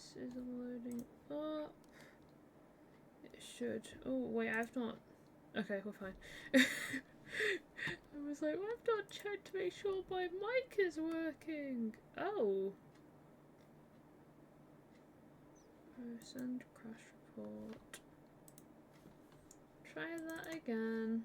this is loading up. It should. Oh, wait, I've not. Okay, we're fine. I was like, well, I've not checked to make sure my mic is working. Oh. Send crash report. Try that again.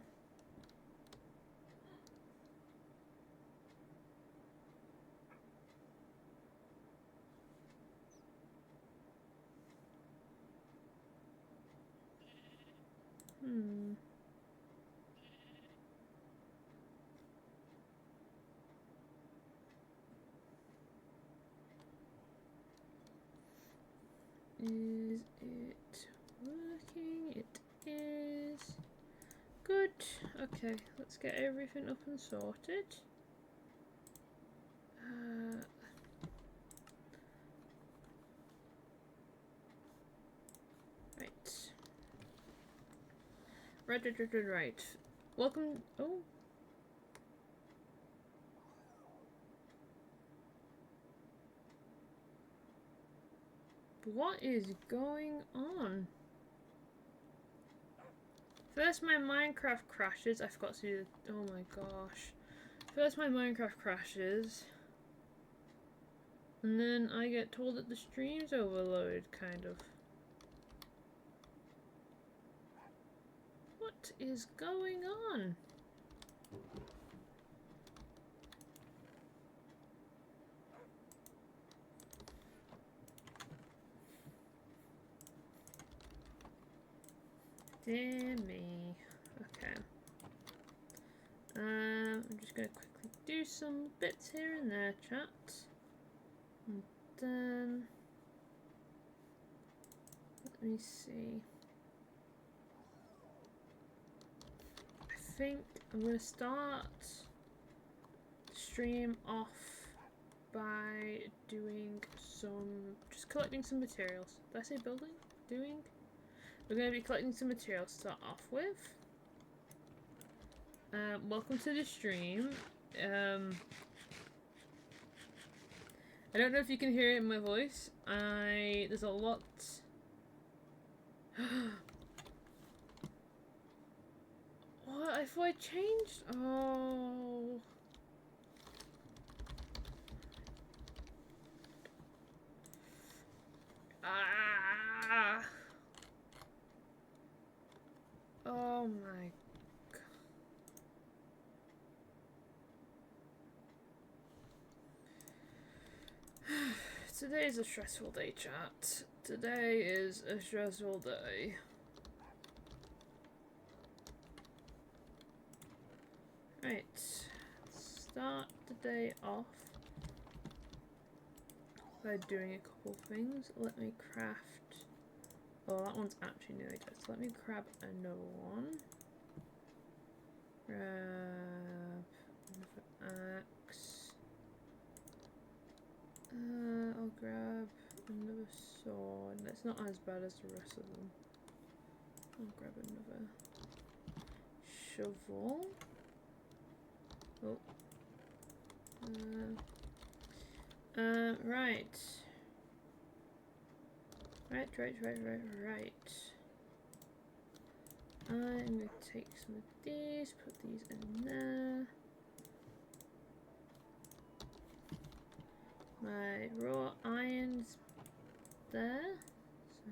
Is it working? It is. Good. Okay, let's get everything up and sorted. Right. Welcome. Oh. What is going on? First my Minecraft crashes. I forgot to do the... Oh my gosh. First my Minecraft crashes. And then I get told that the stream's overloaded, kind of. What is going on? Dear me. Okay. I'm just gonna quickly do some bits here and there, chat. And then let me see. I think I'm gonna start the stream off by doing some, just collecting some materials. Did I say building? Doing? We're going to be collecting some materials to start off with. Welcome to the stream. I don't know if you can hear it in my voice. There's a lot. What? I thought I changed? Oh. Ah. Oh my god. Today is a stressful day, chat. Today is a stressful day. Right. Start the day off by doing a couple things. Let me craft. Oh, that one's actually nearly dead. So let me grab another one. Grab another axe. I'll grab another sword. It's not as bad as the rest of them. I'll grab another shovel. Oh. Right. Right. I'm going to take some of these, put these in there. My raw iron's there. So.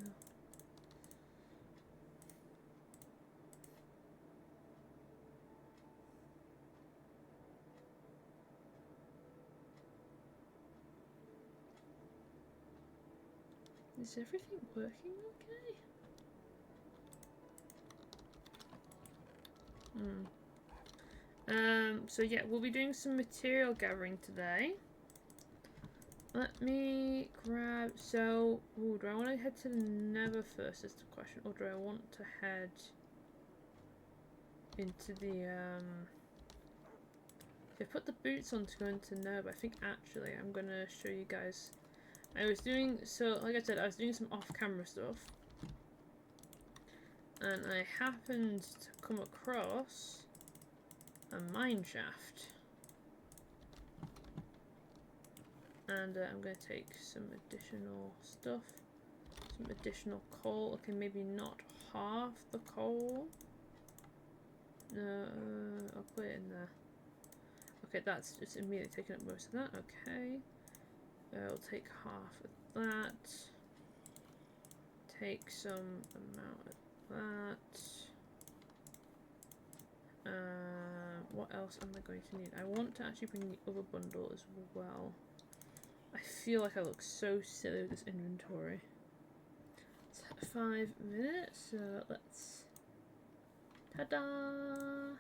Is everything working okay? So yeah, we'll be doing some material gathering today. Let me grab, so, ooh, do I want to head to the Nether first is the question, or do I want to head into the, I put the boots on to go into Nether, I think actually I'm going to show you guys. I was doing, so like I said, I was doing some off-camera stuff, and I happened to come across a mine shaft. And I'm going to take some additional stuff. Some additional coal. Okay, maybe not half the coal. No, I'll put it in there. Okay, that's just immediately taking up most of that. Okay. I'll take half of that. Take some amount of that. What else am I going to need? I want to actually bring the other bundle as well. I feel like I look so silly with this inventory. It's 5 minutes, so let's... Ta-da!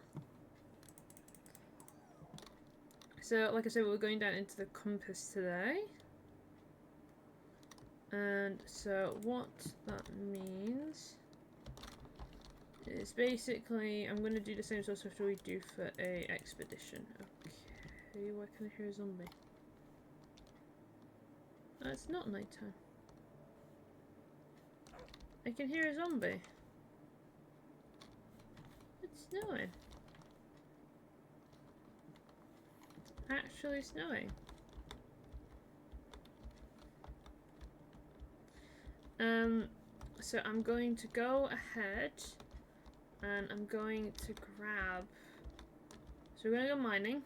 So, like I said, we're going down into the compass today. And so what that means is basically I'm going to do the same sort of stuff we do for a expedition. Okay, why can I hear a zombie? Oh, it's not nighttime. I can hear a zombie. It's snowing. It's actually snowing. So I'm going to go ahead and I'm going to grab... So we're going to go mining.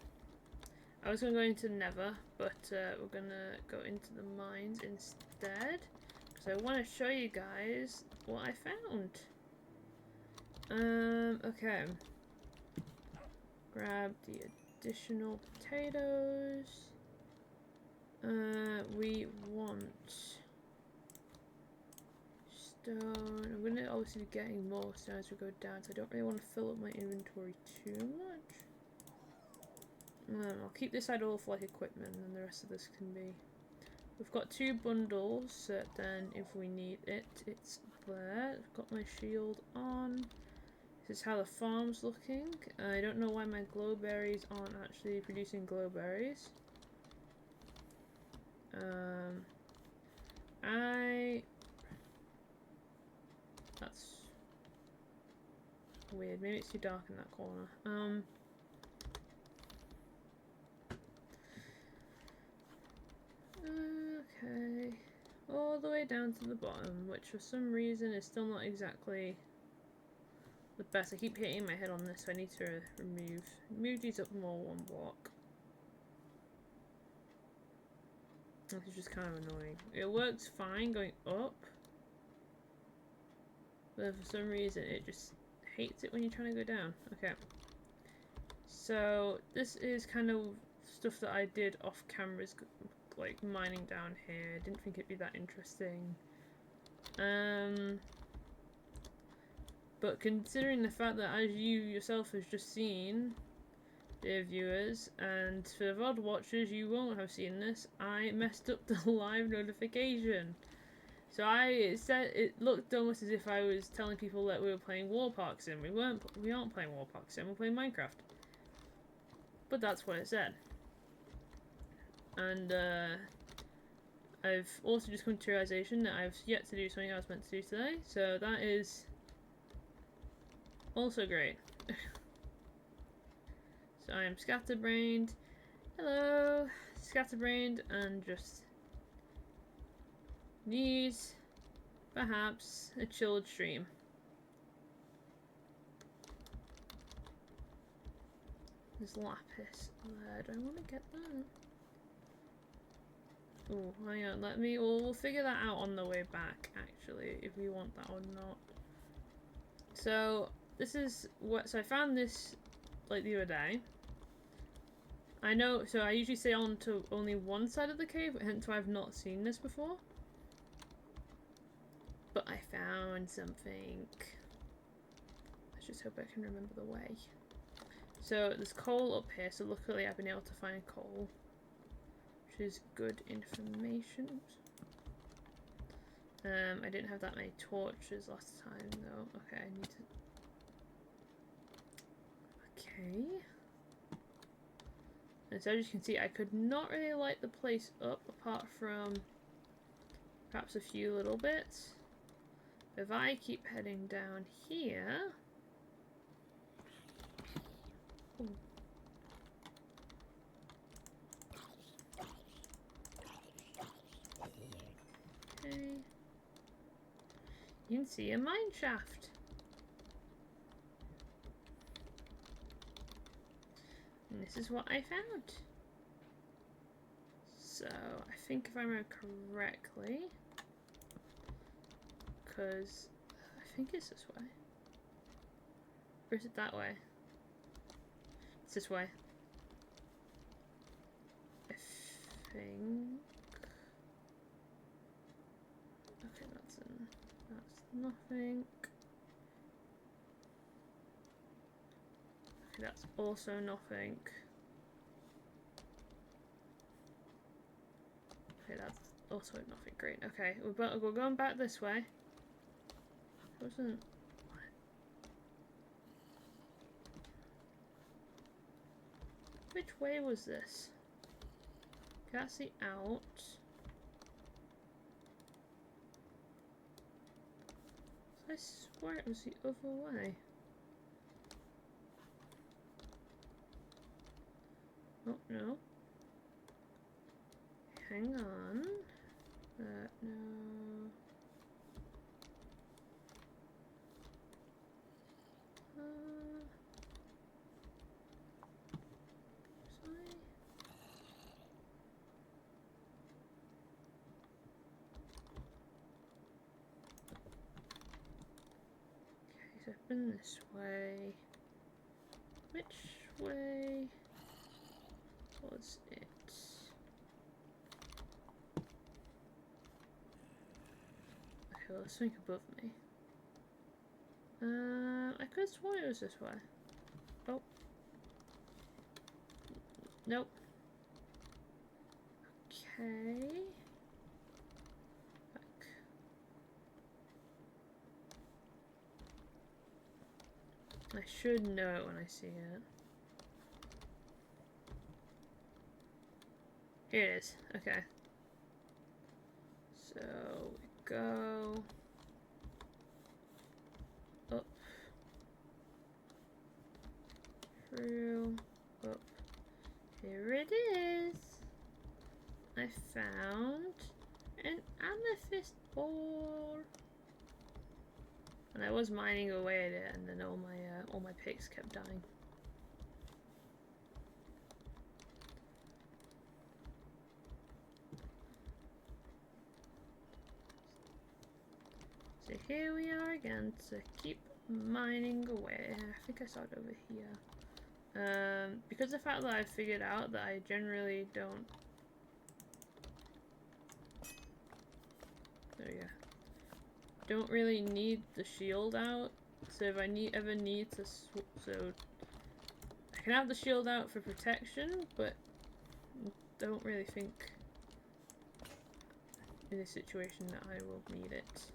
I was going to go into Nether, but we're going to go into the mines instead. Because I want to show you guys what I found. Okay. Grab the additional potatoes. We want... stone. I'm going to obviously be getting more stone as we go down, so I don't really want to fill up my inventory too much. I'll keep this side all for like equipment, and then the rest of this can be... We've got 2 bundles, so then if we need it, it's there. I've got my shield on. This is how the farm's looking. I don't know why my glowberries aren't actually producing glowberries. That's weird. Maybe it's too dark in that corner. Okay. All the way down to the bottom, which for some reason is still not exactly the best. I keep hitting my head on this, so I need to remove these up more 1 block. This is just kind of annoying. It works fine going up, but for some reason it just hates it when you're trying to go down. Okay. So this is kind of stuff that I did off cameras, like mining down here. Didn't think it'd be that interesting. But considering the fact that, as you yourself has just seen, dear viewers, and for the VOD watchers, you won't have seen this, I messed up the live notification. So it looked almost as if I was telling people that we were playing Warpark Sim. We aren't playing Warpark Sim, we're playing Minecraft. But that's what it said. And I've also just come to the realization that I've yet to do something I was meant to do today, so that is also great. So I am scatterbrained. Hello, scatterbrained, and just need perhaps a chilled stream. There's lapis there. Do I want to get that? Oh, hang on. We'll figure that out on the way back. Actually, if we want that or not. So this is what. So I found this like the other day. I know, so I usually stay on to only one side of the cave, hence why I've not seen this before. But I found something. Let's just hope I can remember the way. So there's coal up here, so luckily I've been able to find coal, which is good information. I didn't have that many torches last time though. Okay, I need to... Okay. And so as you can see, I could not really light the place up apart from perhaps a few little bits. If I keep heading down here... Ooh. You can see a mine shaft. And this is what I found. So, I think if I remember correctly, because I think it's this way. Or is it that way? It's this way. I think. Okay, that's nothing. Okay, that's also nothing. Okay, that's also nothing. Great. Okay, we're going back this way. Wasn't. Which way was this? Can't see out. I swear it was the other way. Oh, no. Hang on. No. Okay, so I've been this way. Which way was it? Okay, well, there's something above me. I could have sworn it was this way. Oh. Nope. Okay. Back. I should know it when I see it. Here it is. Okay. So we go up, through, up. Here it is. I found an amethyst ore. And I was mining away at it, and then all my picks kept dying. So here we are again to keep mining away. I think I saw it over here. Because of the fact that I figured out that I generally don't. There we go. Don't really need the shield out, so if I ever need to, so I can have the shield out for protection, but don't really think in this situation that I will need it.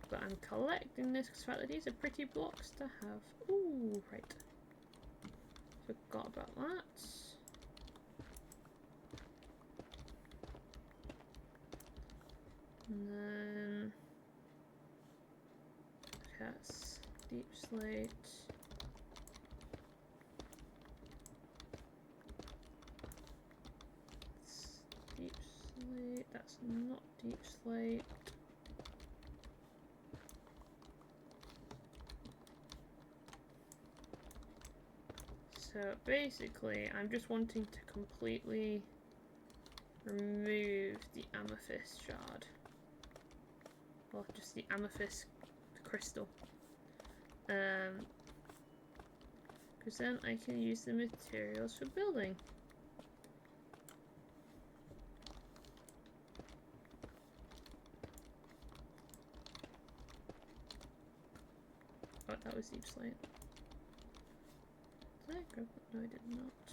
But I'm collecting this because the fact that these are pretty blocks to have. Ooh, right. Forgot about that. And then that's deep slate. That's deep slate. That's not deep slate. So basically, I'm just wanting to completely remove the amethyst shard. Well, just the amethyst crystal. Because then I can use the materials for building. Oh, that was deep slate. Did I grab it? No, I did not.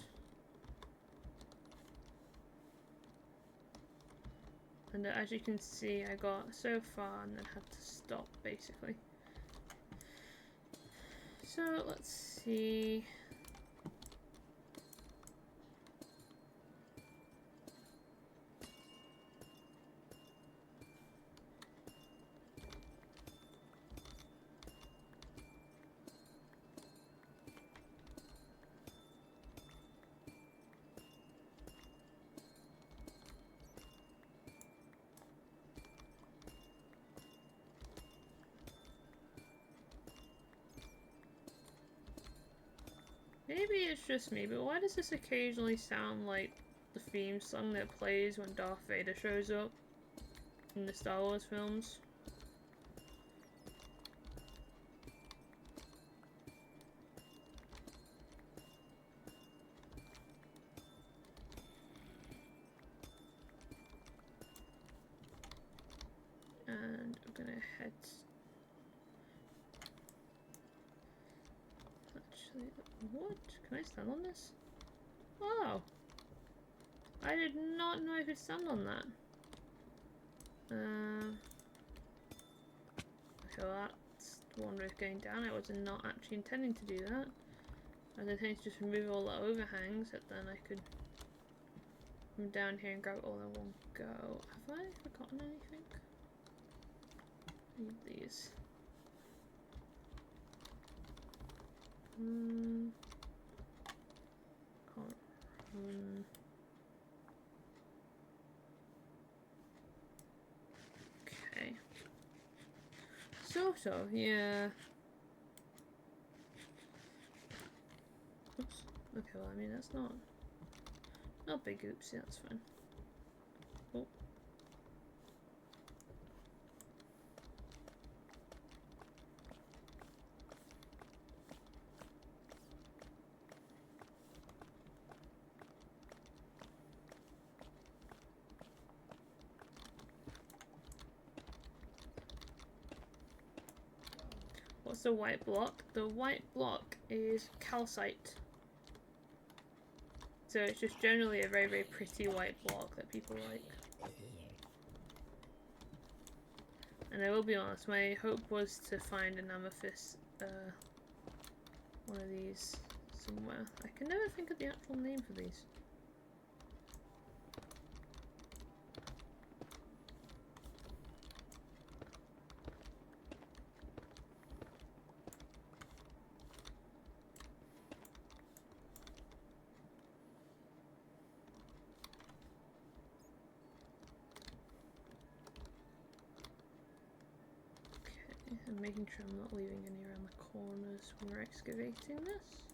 And as you can see, I got so far and then had to stop, basically. So, let's see. Maybe it's just me, but why does this occasionally sound like the theme song that plays when Darth Vader shows up in the Star Wars films? And I'm gonna head... Actually, what? Can I stand on this? Oh! I did not know I could stand on that. Okay, well that's one way of going down. I was not actually intending to do that. I was intending to just remove all the overhangs, that then I could come down here and grab it all in one go. Have I forgotten anything? Need these. Can't run. Okay. Sort of, yeah. Oops. Okay, well, I mean, that's not big oopsie, that's fine. Oh. What's the white block? The white block is calcite. So it's just generally a very, very pretty white block that people like. And I will be honest, my hope was to find an amethyst, one of these somewhere. I can never think of the actual name for these. I'm making sure I'm not leaving any around the corners when we're excavating this.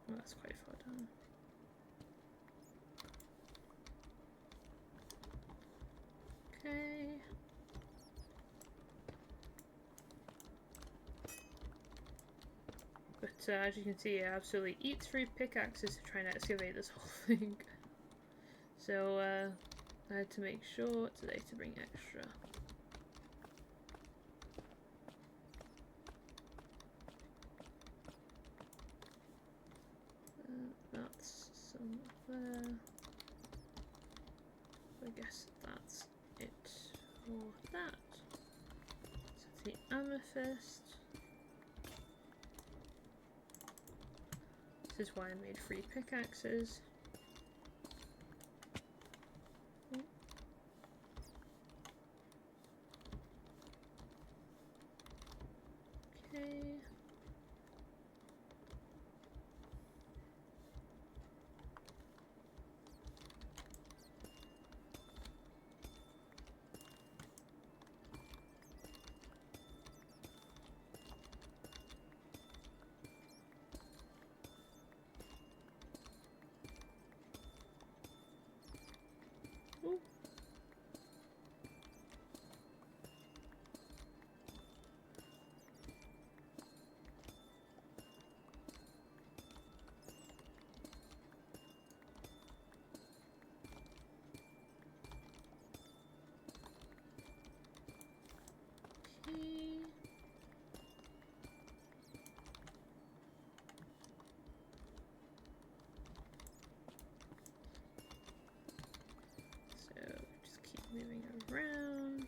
Oh, that's quite far down. Okay. But as you can see, I absolutely eat 3 pickaxes to try and excavate this whole thing. So I had to make sure today to bring extra. That's some there. I guess that's it for that. So the amethyst. This is why I made 3 pickaxes. Okay. Ooh. Okay. So just keep moving around.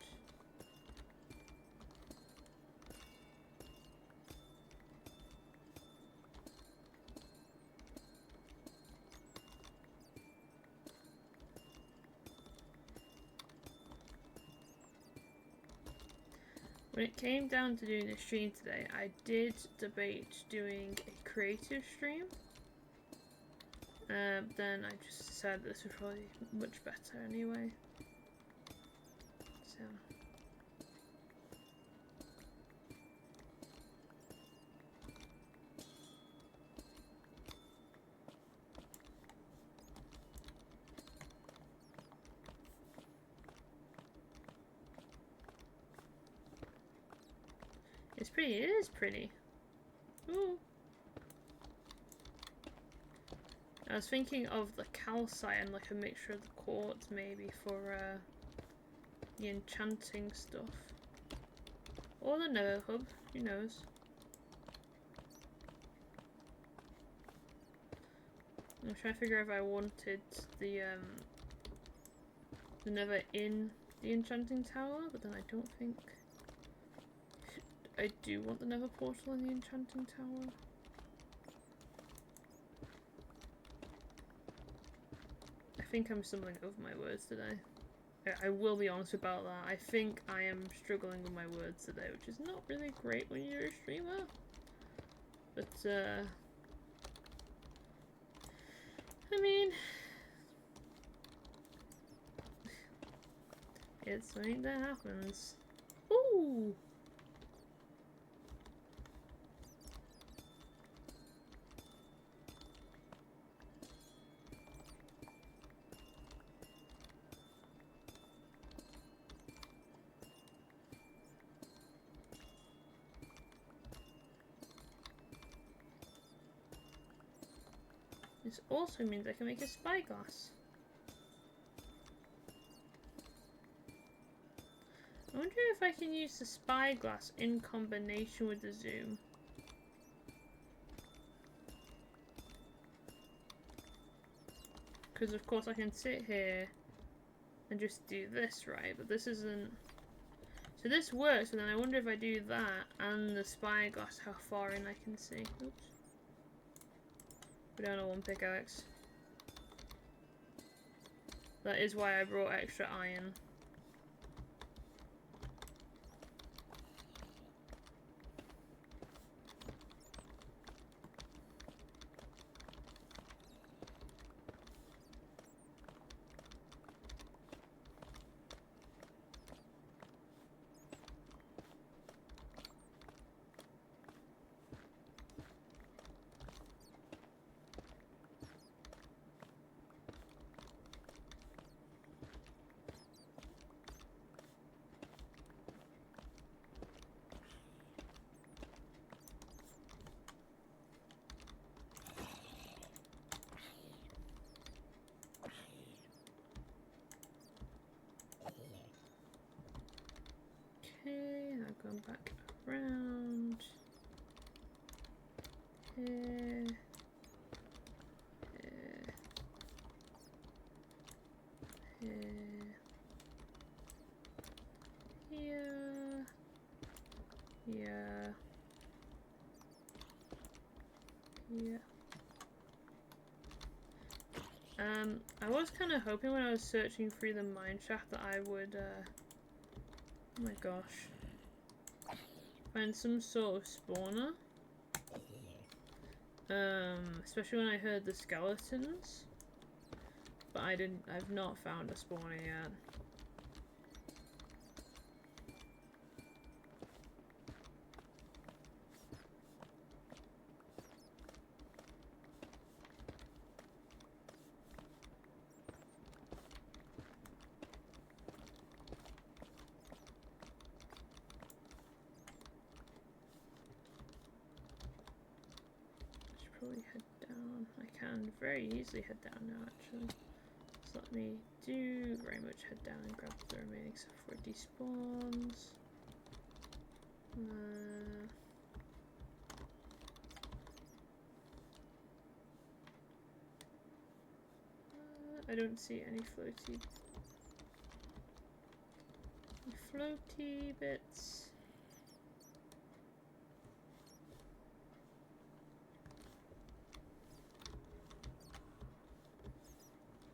When it came down to doing the stream today, I did debate doing a creative stream. Then I just decided this was probably much better anyway. So. It's pretty, it is pretty. Ooh. I was thinking of the calcite and like a mixture of the quartz maybe for the enchanting stuff. Or the nether hub, who knows. I'm trying to figure out if I wanted the nether in the enchanting tower, but then I don't think I do want the nether portal in the enchanting tower. I think I'm stumbling over my words today. I will be honest about that. I think I am struggling with my words today, which is not really great when you're a streamer. But, I mean, it's something that happens. Ooh! This also means I can make a spyglass. I wonder if I can use the spyglass in combination with the zoom. Because of course I can sit here and just do this, right? But this isn't... So this works, but then I wonder if I do that and the spyglass, how far in I can see. Oops. We don't have one pickaxe. That is why I brought extra iron. Okay, now going back around here, here, here. I was kind of hoping when I was searching through the mine shaft that I would, oh my gosh, find some sort of spawner. Especially when I heard the skeletons. But I've not found a spawner yet. Head down. I can very easily head down now, actually. So let me do very much head down and grab the remaining stuff before it despawns. I don't see any floaty bits.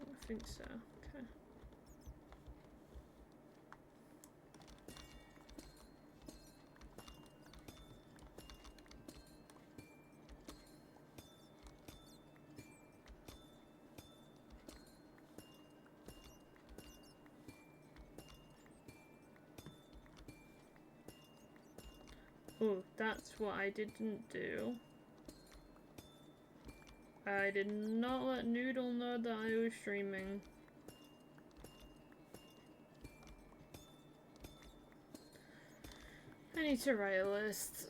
I think so. Okay. Oh, that's what I didn't do. I did not let Noodle know that I was streaming. I need to write a list.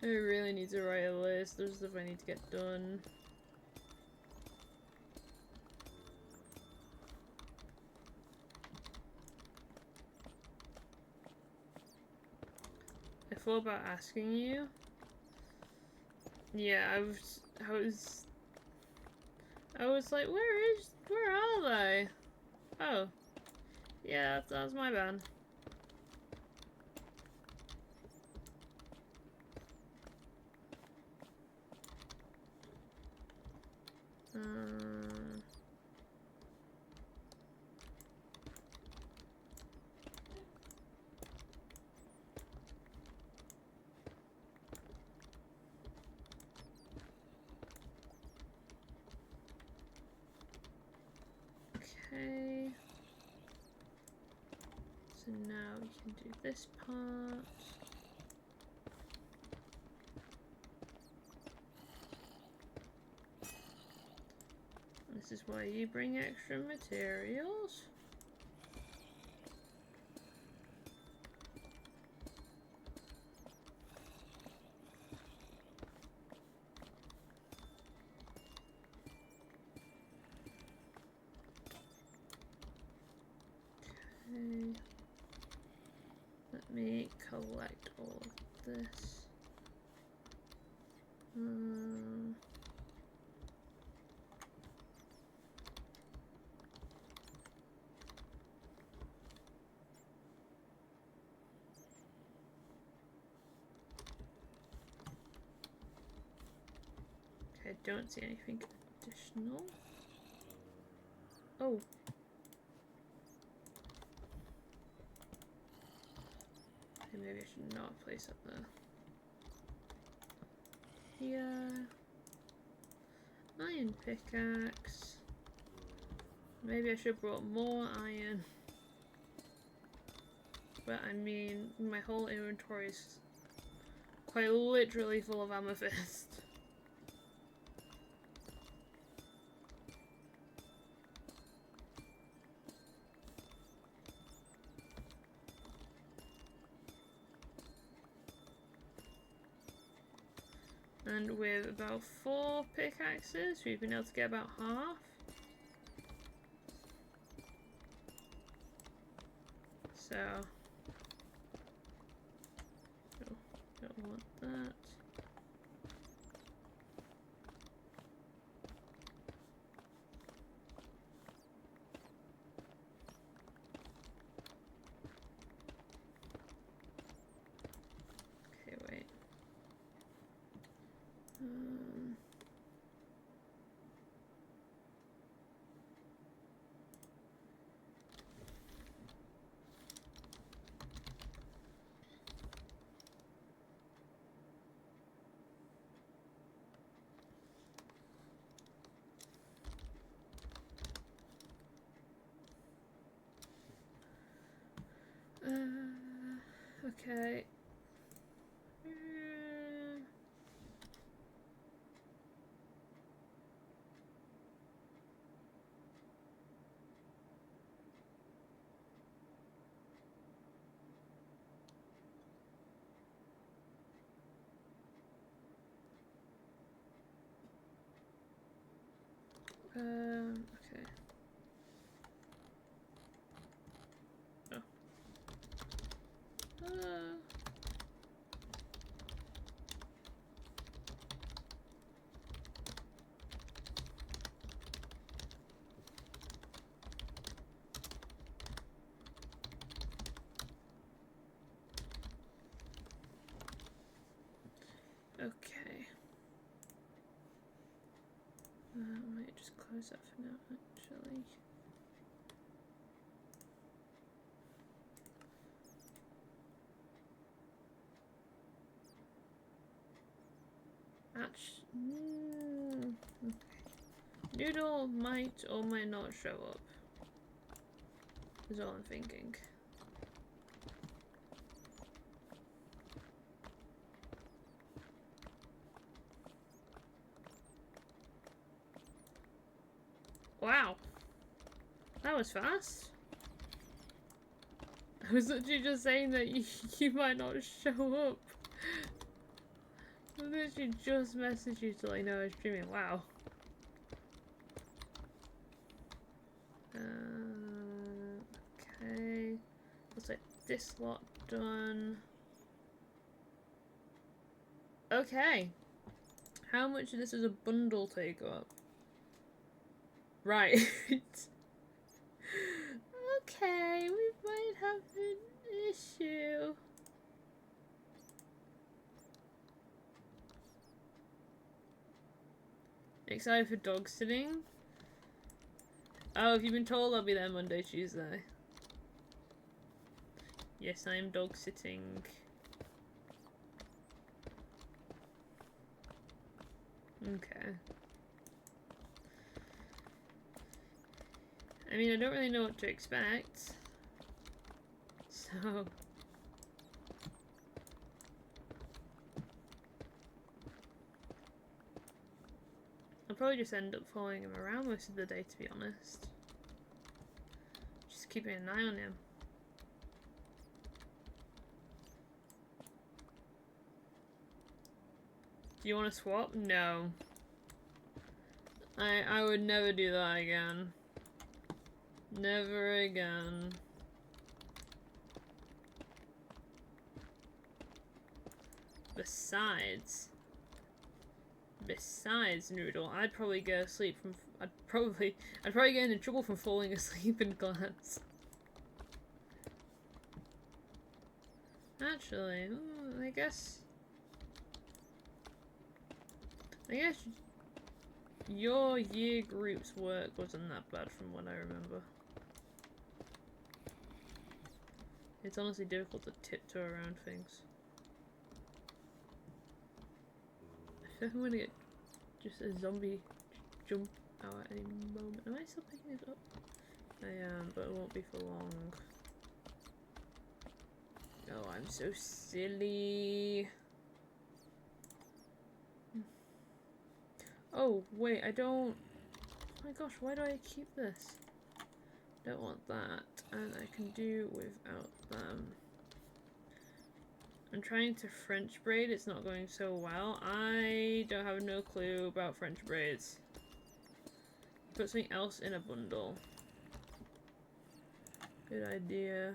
I really need to write a list. There's stuff I need to get done. I thought about asking you. Yeah, I was like, where are they? Oh. Yeah, that's my bad. Okay. So now we can do this part. This is why you bring extra materials. Okay. Let me collect all of this. Okay, I don't see anything additional. Oh. Okay, maybe I should not place up there. Yeah. Iron pickaxe. Maybe I should have brought more iron. But I mean, my whole inventory is quite literally full of amethyst. And with about 4 pickaxes, we've been able to get about half. So, oh, don't want that. Okay, wait. Okay. Okay. Oh. Okay. I might just close that for now, actually. Okay. Noodle might or might not show up. Is all I'm thinking. Wow. That was fast. I was literally just saying that you might not show up. I literally just messaged you to let you know I was streaming. Wow. Okay. Looks like this lot done. Okay. How much of this is a bundle take up? Right. Okay, we might have an issue. Excited for dog sitting? Oh, have you been told I'll be there Monday, Tuesday? Yes, I am dog sitting. Okay. I mean, I don't really know what to expect. So... I'll probably just end up following him around most of the day, to be honest. Just keeping an eye on him. Do you want to swap? No. I would never do that again. Never again. Besides, Noodle, I'd probably go asleep from. I'd probably get into trouble from falling asleep in class. Actually, I guess your year group's work wasn't that bad from what I remember. It's honestly difficult to tiptoe around things. I feel like I'm gonna get just a zombie jump out at any moment. Am I still picking it up? I am, but it won't be for long. Oh, I'm so silly. Oh, wait, I don't... Oh my gosh, why do I keep this? Don't want that, and I can do without them. I'm trying to French braid, it's not going so well. I don't have no clue about French braids. Put something else in a bundle. Good idea.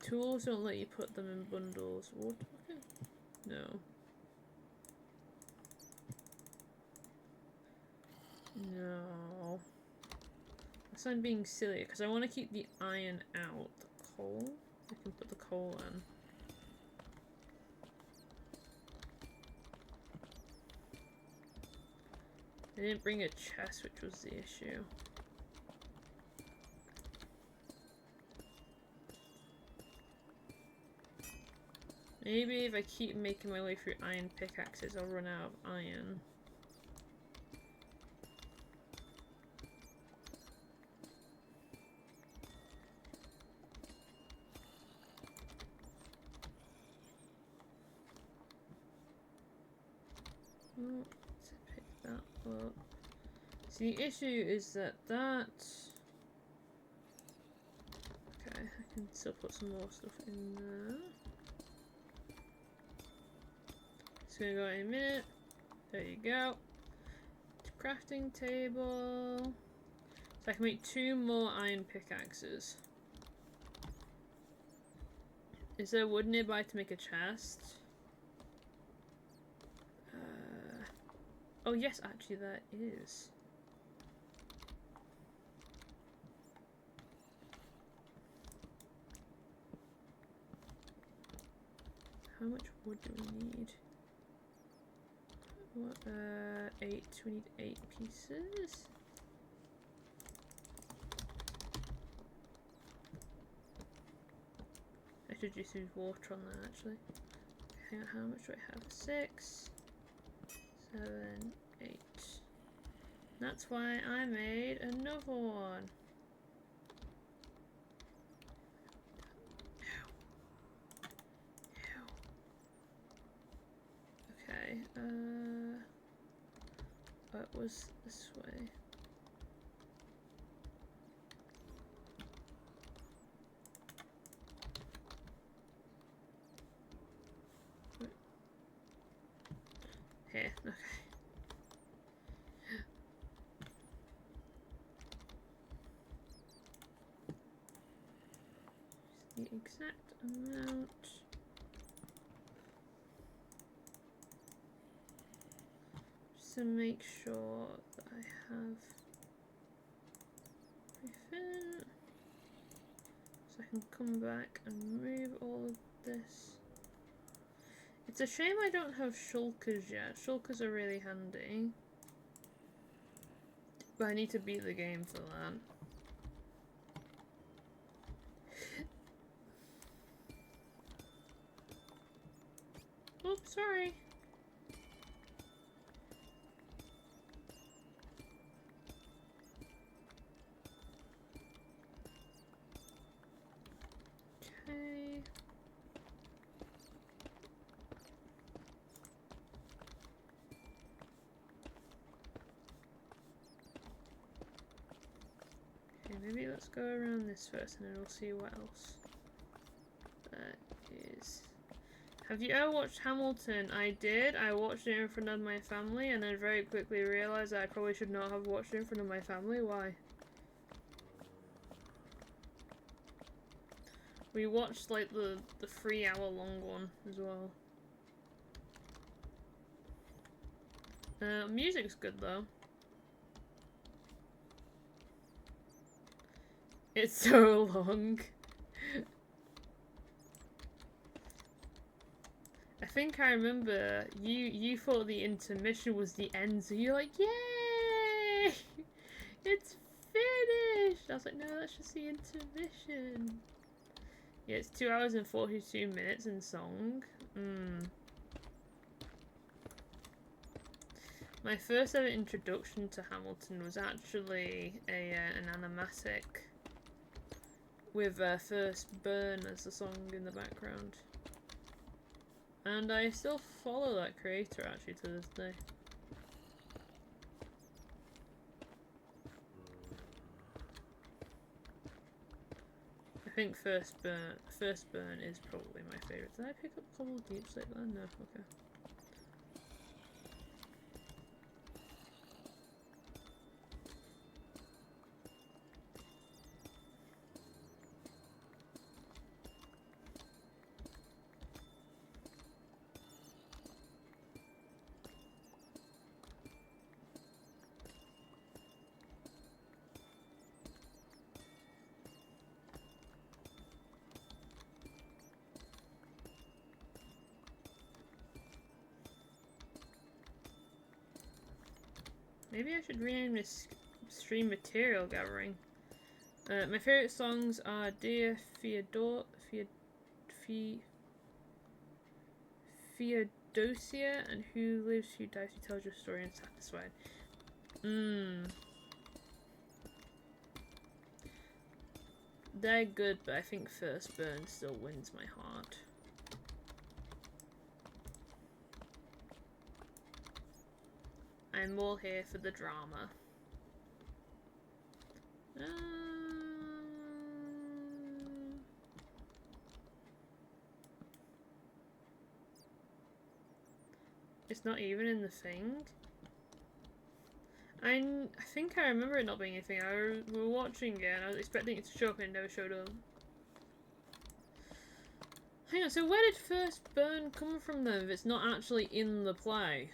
Tools don't let you put them in bundles. What? Okay. No. No. Guess I'm being silly because I want to keep the iron out. The coal? I can put the coal in. I didn't bring a chest, which was the issue. Maybe if I keep making my way through iron pickaxes, I'll run out of iron. Oh, let's pick that up. See, the issue is that okay, I can still put some more stuff in there. It's gonna go in a minute. There you go. Crafting table. So I can make 2 more iron pickaxes. Is there wood nearby to make a chest? Oh yes, actually there is. How much wood do we need? What, 8. We need 8 pieces. I should just use water on that actually. Hang on, how much do I have? 6, 7, 8. That's why I made another one. way. Oh, it was this way. Here, okay. The exact amount. Just to make sure that I have everything. So I can come back and move all of this. It's a shame I don't have shulkers yet. Shulkers are really handy. But I need to beat the game for that. Oops, sorry. Okay. Okay, maybe let's go around this first and then we'll see what else that is. Have you ever watched Hamilton? I did. I watched it in front of my family and then very quickly realised that I probably should not have watched it in front of my family. Why? We watched like the 3-hour-long one as well. Music's good though. It's so long. I think I remember you thought the intermission was the end, so you're like, yay! It's finished! I was like, no, that's just the intermission. Yeah, it's 2 hours and 42 minutes in song. My first ever introduction to Hamilton was actually an animatic with First Burn as the song in the background. And I still follow that creator actually to this day. I think First Burn is probably my favourite. Did I pick up Cobble Deep Sleep then? No, okay. Maybe I should rename this stream Material Gathering. My favourite songs are Dear Theodosia and Who Lives, Who Dies, Who Tells Your Story and Satisfied. They're good, but I think First Burn still wins my heart. I'm all here for the drama. It's not even in the thing. I think I remember it not being a thing. We were watching it and I was expecting it to show up and it never showed up. Hang on, so where did First Burn come from then if it's not actually in the play?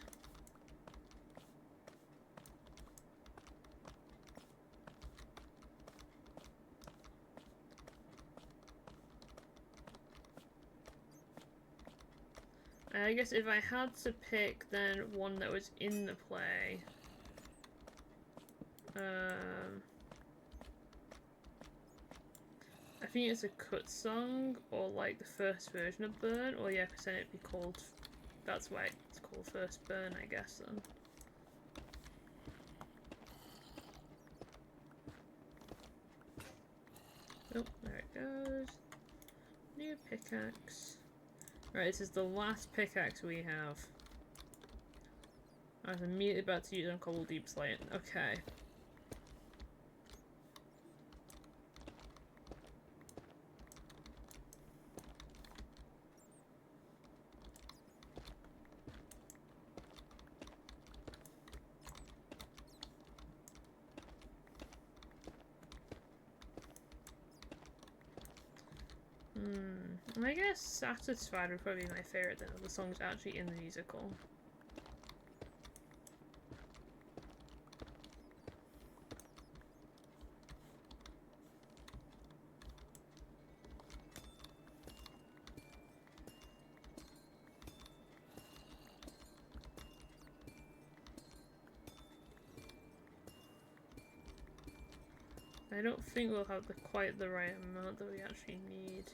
I guess if I had to pick then one that was in the play, I think it's a cut song or like the first version of Burn, or yeah, because then it'd be called, that's why it's called First Burn, I guess then. Oh, there it goes. New pickaxe. Right, this is the last pickaxe we have. I was immediately about to use Uncobble Deep Slate. Okay. I guess Satisfied would probably be my favourite then, the song's actually in the musical. I don't think we'll have quite the right amount that we actually need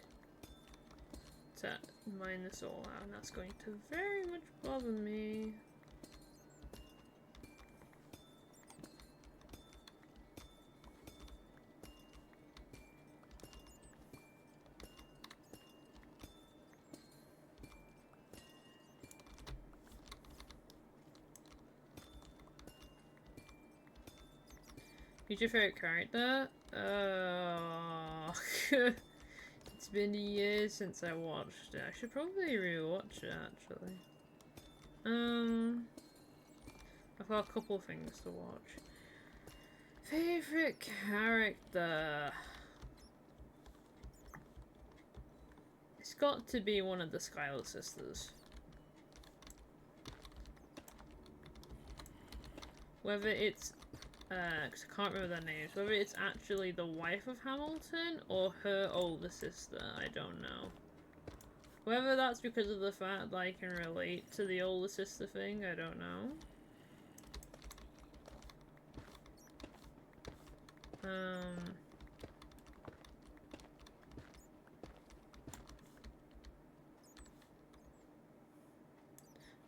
to mine this all out, and that's going to very much bother me. Who's your favourite character? It's been years since I watched it. I should probably rewatch it, actually. I've got a couple things to watch. Favourite character? It's got to be one of the Skylar sisters. Whether it's because I can't remember their names. Whether it's actually the wife of Hamilton or her older sister, I don't know. Whether that's because of the fact that I can relate to the older sister thing, I don't know.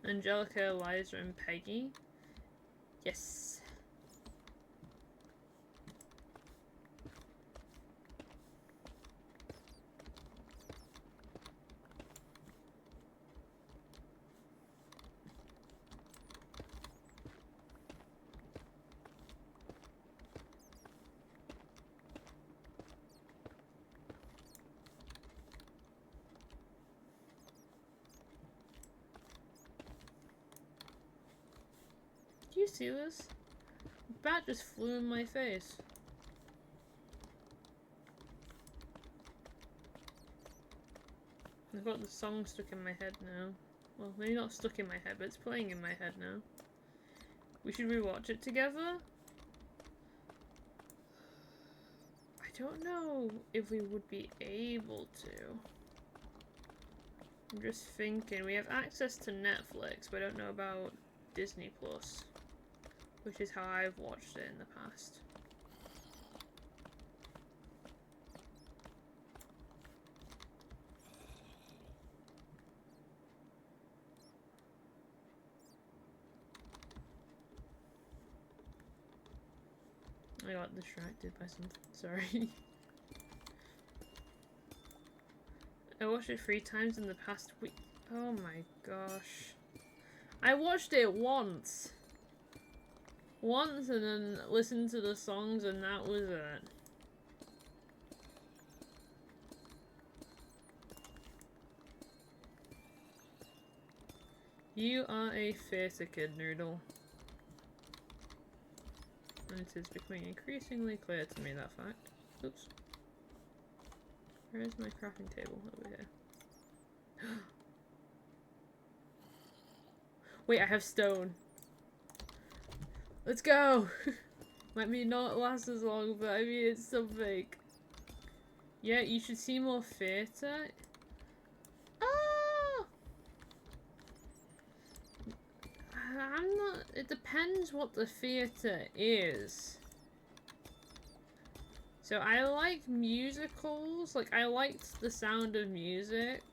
Angelica, Eliza, and Peggy. Yes. Do you see this? The bat just flew in my face. I've got the song stuck in my head now. Well, maybe not stuck in my head, but it's playing in my head now. We should rewatch it together? I don't know if we would be able to. I'm just thinking, we have access to Netflix, but I don't know about Disney Plus. Which is how I've watched it in the past. I got distracted by something, sorry. I watched it 3 times in the past week. Oh my gosh. I watched it once! Once and then listened to the songs and that was it. You are a theatre kid, Noodle. And it is becoming increasingly clear to me, that fact. Oops. Where is my crafting table? Over here. Wait, I have stone. Let's go! Might be not last as long, but I mean, it's something. Yeah, you should see more theatre. Oh! I'm not. It depends what the theatre is. So I like musicals. Like, I liked The Sound of Music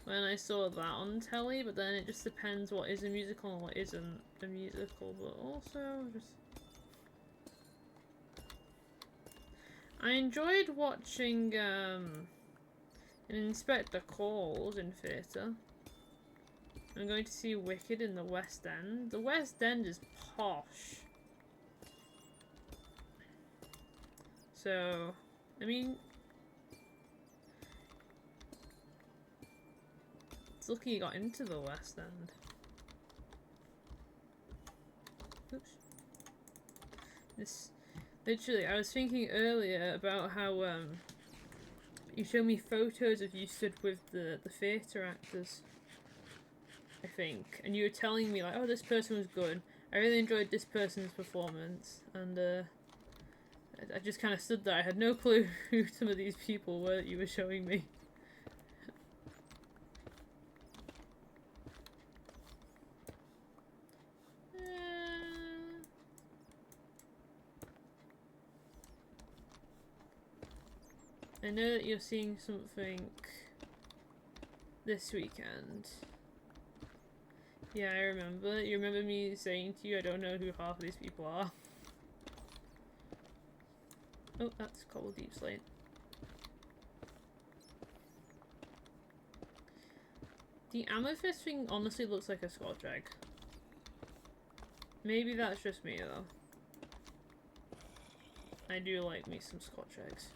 when I saw that on telly, but then it just depends what is a musical and what isn't a musical, but also just... I enjoyed watching an Inspector Calls in theatre. I'm going to see Wicked in the West End. The West End is posh. So, I mean, it's lucky you got into the West End. Oops. This, literally, I was thinking earlier about how, you showed me photos of you stood with the theatre actors, I think, and you were telling me, like, oh, this person was good, I really enjoyed this person's performance, and, I just kind of stood there. I had no clue who some of these people were that you were showing me. I know that you're seeing something this weekend. Yeah, I remember. You remember me saying to you, I don't know who half of these people are. Oh, that's Cobble Deep Slate. The Amethyst thing honestly looks like a Scotch egg. Maybe that's just me though. I do like me some Scotch eggs.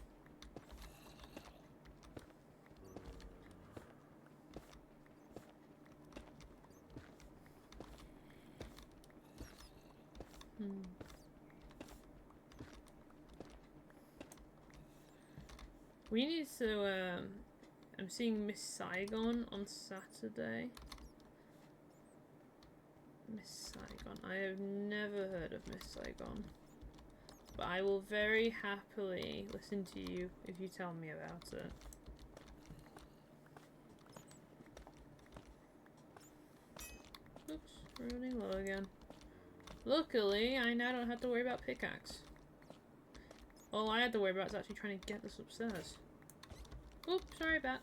We need to, I'm seeing Miss Saigon on Saturday. Miss Saigon. I have never heard of Miss Saigon. But I will very happily listen to you if you tell me about it. Oops, we're running low again. Luckily, I now don't have to worry about pickaxe. All I had to worry about is actually trying to get this upstairs. Oops, sorry, bat.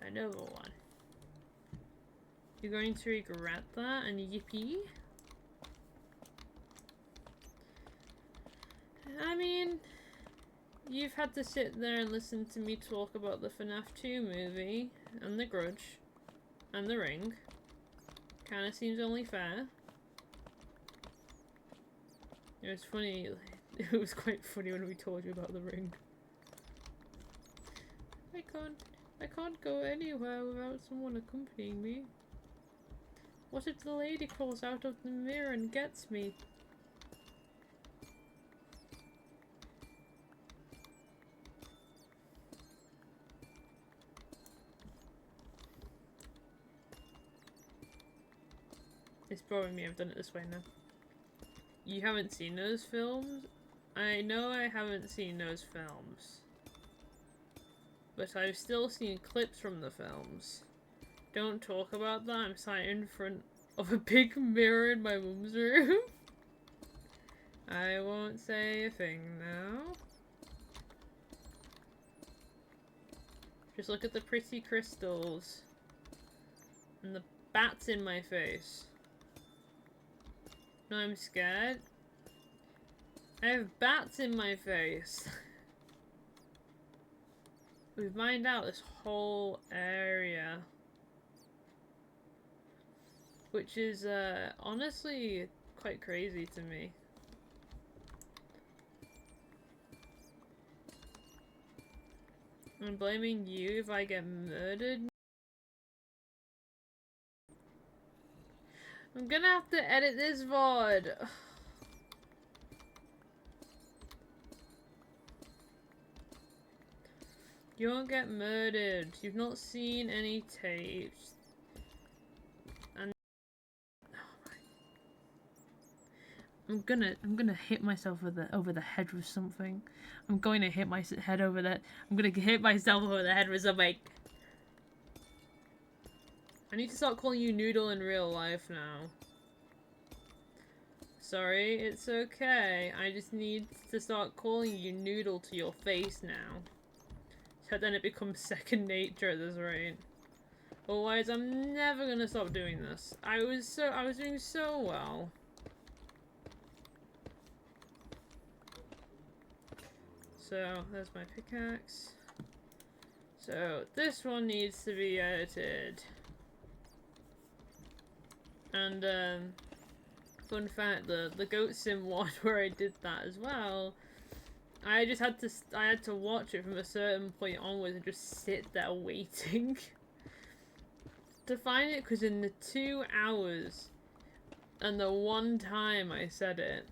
Another one. You're going to regret that, and yippee. I mean, you've had to sit there and listen to me talk about the FNAF 2 movie, and The Grudge, and The Ring. Kinda seems only fair. It was funny, it was quite funny when we told you about The Ring. I can't go anywhere without someone accompanying me. What if the lady crawls out of the mirror and gets me? It's probably me, I've done it this way now. You haven't seen those films? I know I haven't seen those films. But I've still seen clips from the films. Don't talk about that, I'm sat in front of a big mirror in my mum's room. I won't say a thing now. Just look at the pretty crystals. And the bats in my face. No, I'm scared. I have bats in my face. We've mined out this whole area. Which is, honestly quite crazy to me. I'm blaming you if I get murdered. I'm gonna have to edit this VOD. You won't get murdered. You've not seen any tapes. And I'm gonna hit myself over the head with something. I'm going to hit my head over that. I'm gonna hit myself over the head with something. I need to start calling you Noodle in real life now. Sorry, it's okay. I just need to start calling you Noodle to your face now. So then it becomes second nature at this rate. Otherwise, I'm never gonna stop doing this. I was doing so well. So, there's my pickaxe. So this one needs to be edited. And fun fact, the goat sim one where I did that as well, I had to watch it from a certain point onwards and just sit there waiting to find it, because in the 2 hours and the one time I said it,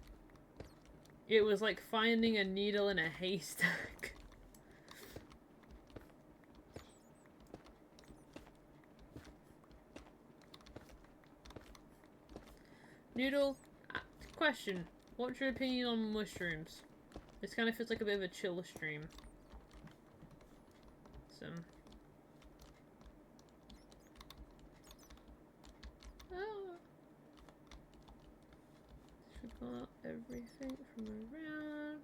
it was like finding a needle in a haystack. Noodle, question. What's your opinion on mushrooms? This kind of feels like a bit of a chill stream. So. Oh. Forgot everything from around.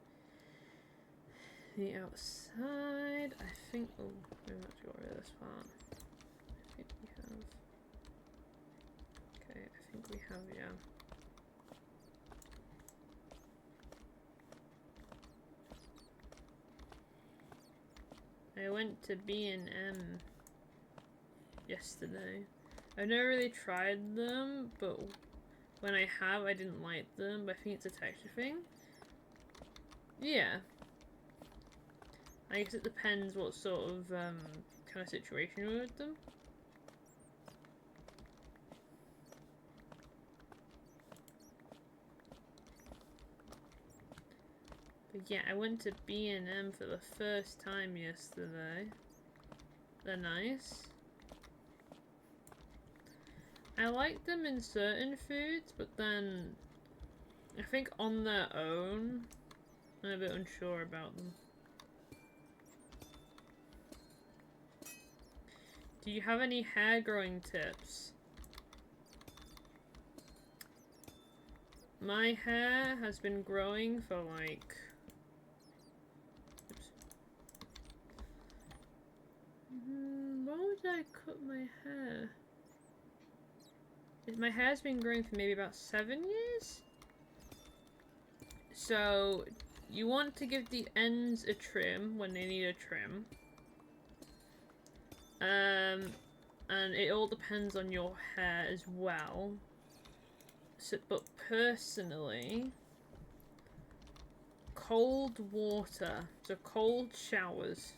The outside. I think. Oh, we have to get rid of this part. I think we have. Okay, I think we have, yeah. I went to B&M yesterday. I've never really tried them, but when I have, I didn't like them, but I think it's a texture thing. Yeah. I guess it depends what sort of kind of situation you're with them. But yeah, I went to B&M for the first time yesterday. They're nice. I like them in certain foods, but then I think on their own, I'm a bit unsure about them. Do you have any hair growing tips? My hair has been growing for like... Oops. Why would I cut my hair? My hair's been growing for maybe about 7 years? So, you want to give the ends a trim when they need a trim. And it all depends on your hair as well. So, but personally, cold water, so cold showers.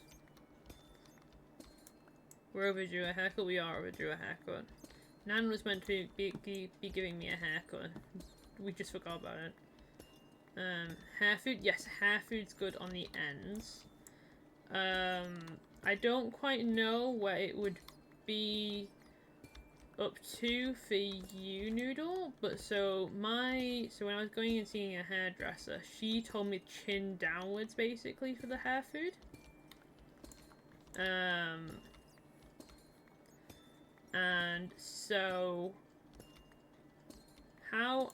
We're overdue a haircut. We are overdue a haircut. Nan was meant to be giving me a haircut. We just forgot about it. Hair food. Yes, hair food's good on the ends. I don't quite know where it would be up to for you, Noodle, but so when I was going and seeing a hairdresser, she told me chin downwards basically for the hair food. And so well,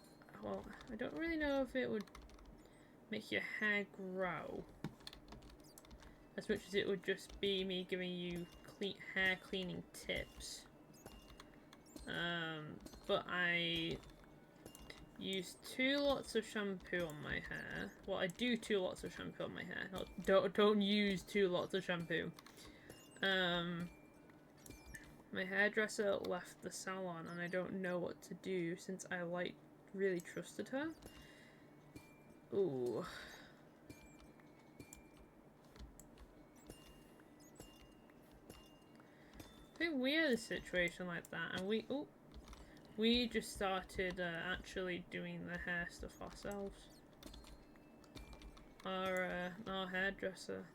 I don't really know if it would make your hair grow as much as it would just be me giving you hair cleaning tips. But I use 2 lots of shampoo on my hair. Well, I do 2 lots of shampoo on my hair. Don't use 2 lots of shampoo. My hairdresser left the salon and I don't know what to do since I really trusted her. Ooh. I think we had a situation like that and we just started actually doing the hair stuff ourselves. Our hairdresser.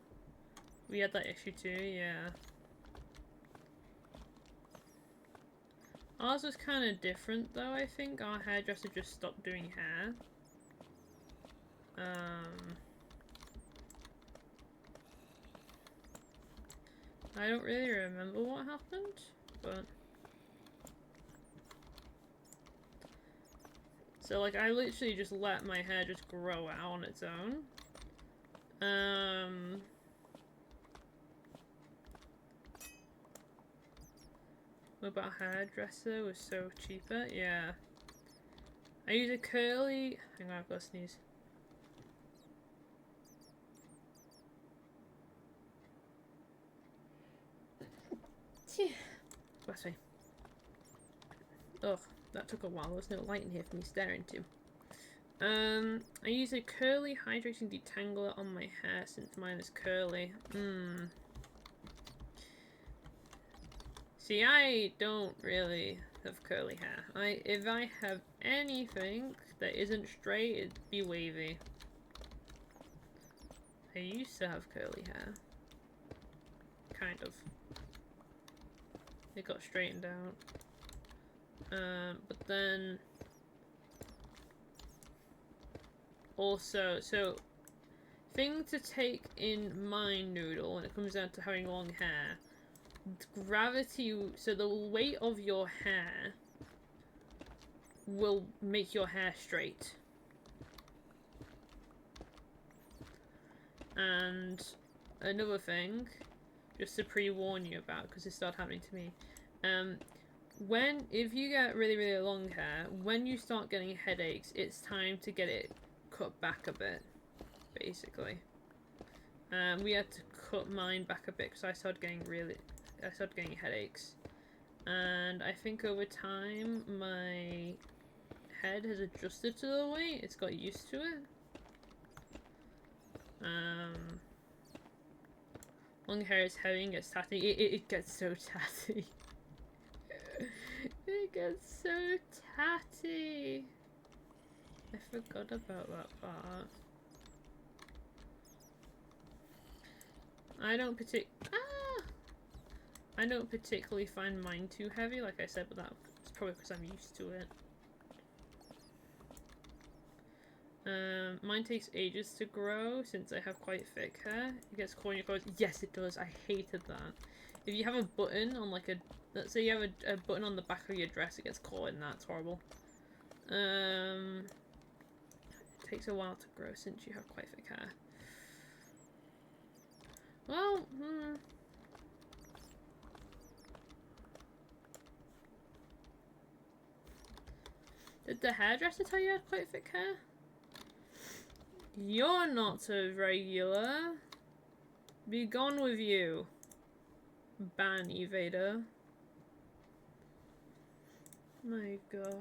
We had that issue too, yeah. Ours was kind of different though, I think. Our hairdresser just stopped doing hair. I don't really remember what happened, but... So, like, I literally just let my hair just grow out on its own. What about hairdresser was so cheaper? Yeah. I use a curly... Hang on, I've got to sneeze. Bless me. Ugh, that took a while. There's no light in here for me staring to. I use a curly hydrating detangler on my hair since mine is curly. See, I don't really have curly hair. If I have anything that isn't straight, it'd be wavy. I used to have curly hair. Kind of. It got straightened out. But then... Also, so... Thing to take in mind, Noodle, when it comes down to having long hair. Gravity... So the weight of your hair will make your hair straight. And another thing, just to pre-warn you about, because this started happening to me, if you get really, really long hair, when you start getting headaches, it's time to get it cut back a bit, basically. We had to cut mine back a bit because I started getting headaches, and I think over time my head has adjusted to the weight. It's got used to it. Long hair is heavy and gets tatty. It gets so tatty. It gets so tatty. I forgot about that part. I don't particularly find mine too heavy, like I said, but that's probably because I'm used to it. Mine takes ages to grow since I have quite thick hair. It gets caught in your clothes. Yes, it does. I hated that. If you have a button on like let's say you have a button on the back of your dress, it gets caught in that. It's horrible. It takes a while to grow since you have quite thick hair. Well, Did the hairdresser tell you I had quite thick hair? You're not so regular. Be gone with you. Ban evader. My gosh.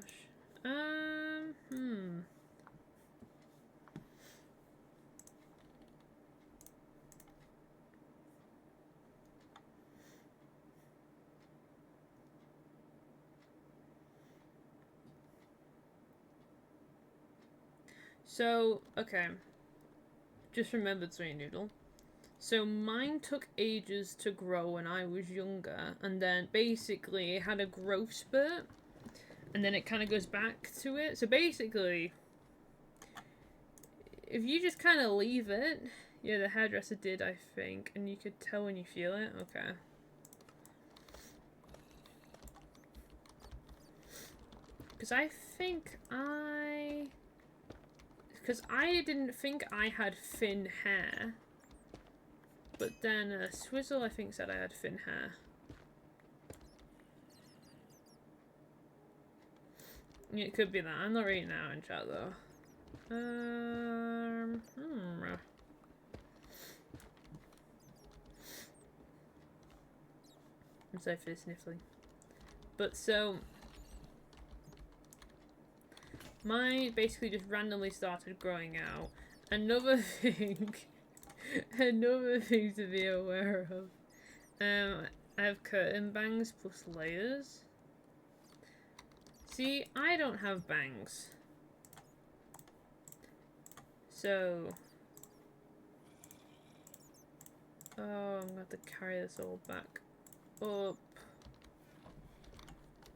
So, okay. Just remembered something, Noodle. So mine took ages to grow when I was younger, and then basically it had a growth spurt, and then it kind of goes back to it. So basically, if you just kind of leave it, yeah, the hairdresser did, I think, and you could tell when you feel it. Okay. Because I didn't think I had thin hair. But then Swizzle, I think, said I had thin hair. Yeah, it could be that. I'm not reading now in chat, though. I'm sorry for the sniffling. But so... Mine basically just randomly started growing out. Another thing... Another thing to be aware of. I have curtain bangs plus layers. See, I don't have bangs. So... Oh, I'm gonna have to carry this all back up.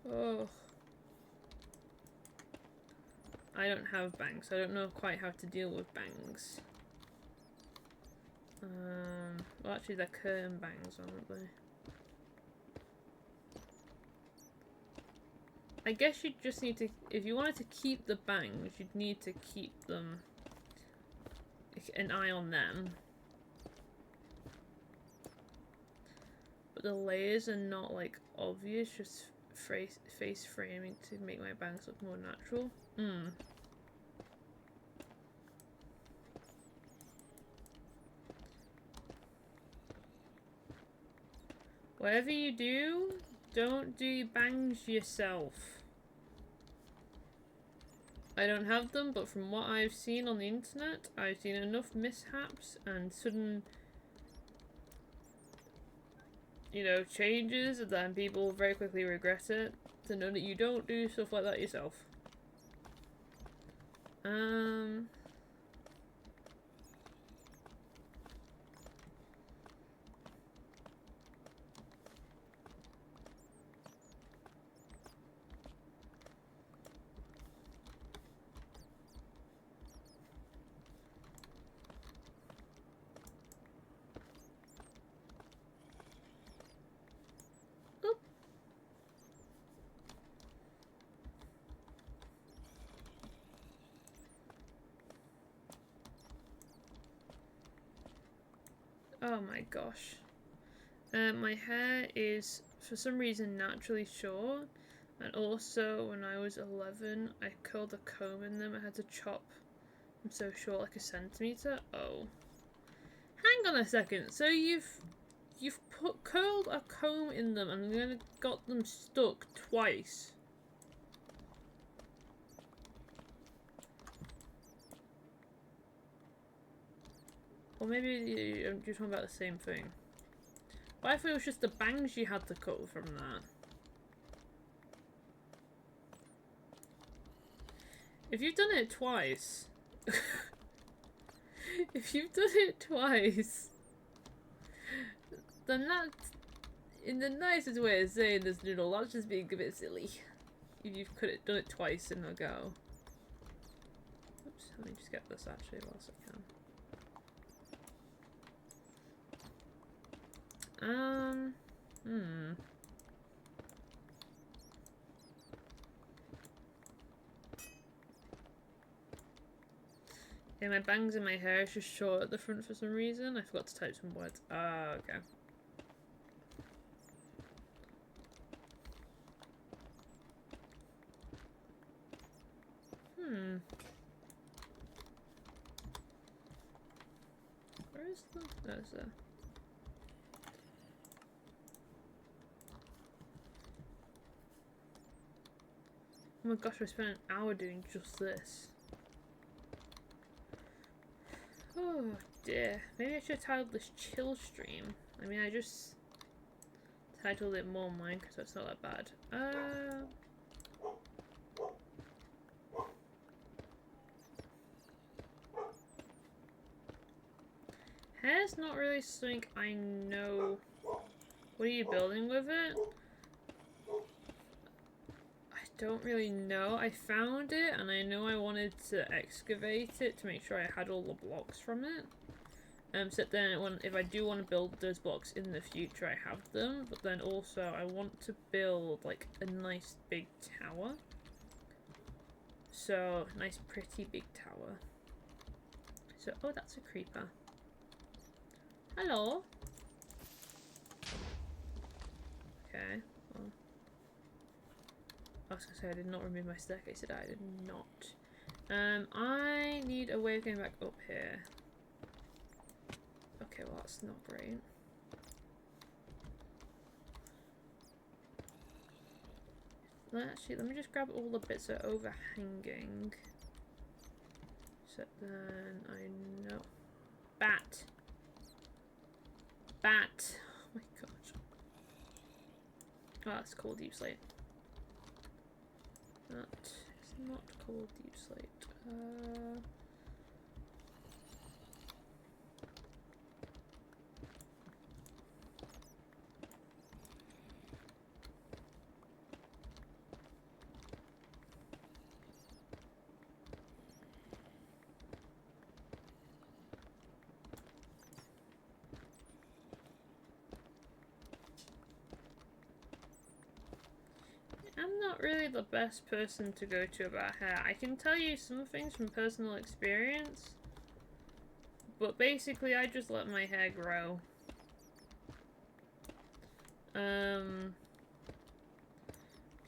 Oh. I don't have bangs, so I don't know quite how to deal with bangs. Well, actually, they're curtain bangs, aren't they? I guess you'd just need to, if you wanted to keep the bangs, you'd need to keep them, an eye on them. But the layers are not, like, obvious, just face framing to make my bangs look more natural. Whatever you do, don't do bangs yourself. I don't have them, but from what I've seen on the internet, I've seen enough mishaps and sudden, you know, changes, and then people very quickly regret it, to know that you don't do stuff like that yourself. Oh my gosh. My hair is, for some reason, naturally short. And also, when I was 11, I curled a comb in them. I had to chop them so short, like a centimetre. Oh. Hang on a second. So you've curled a comb in them and then got them stuck twice. Or maybe I'm just talking about the same thing. But I thought it was just the bangs you had to cut from that. If you've done it twice... if you've done it twice... then that's... in the nicest way of saying this, noodle, that's just being a bit silly. If you've done it twice in a go. Oops, let me just get this actually whilst I can. Yeah, my bangs and my hair is just short at the front for some reason. I forgot to type some words. Ah, okay. Where is the... there's the... Oh my gosh, I spent an hour doing just this. Oh dear. Maybe I should have titled this chill stream. I mean, I just titled it more Minecraft, so it's not that bad. Hair's not really something I know. What are you building with it? I don't really know. I found it and I know I wanted to excavate it to make sure I had all the blocks from it. So then if I do want to build those blocks in the future, I have them. But then also I want to build like a nice big tower. So, nice pretty big tower. So, oh, that's a creeper. Hello. Okay. Well, I was gonna say I did not remove my staircase, did I? I did not. I need a way of getting back up here. Okay, well that's not great. Actually, let me just grab all the bits that are overhanging. So then I know. Bat! Bat! Oh my gosh. Oh, that's called deep slate. That is not called deep slate. I'm not really the best person to go to about hair. I can tell you some things from personal experience, but basically I just let my hair grow.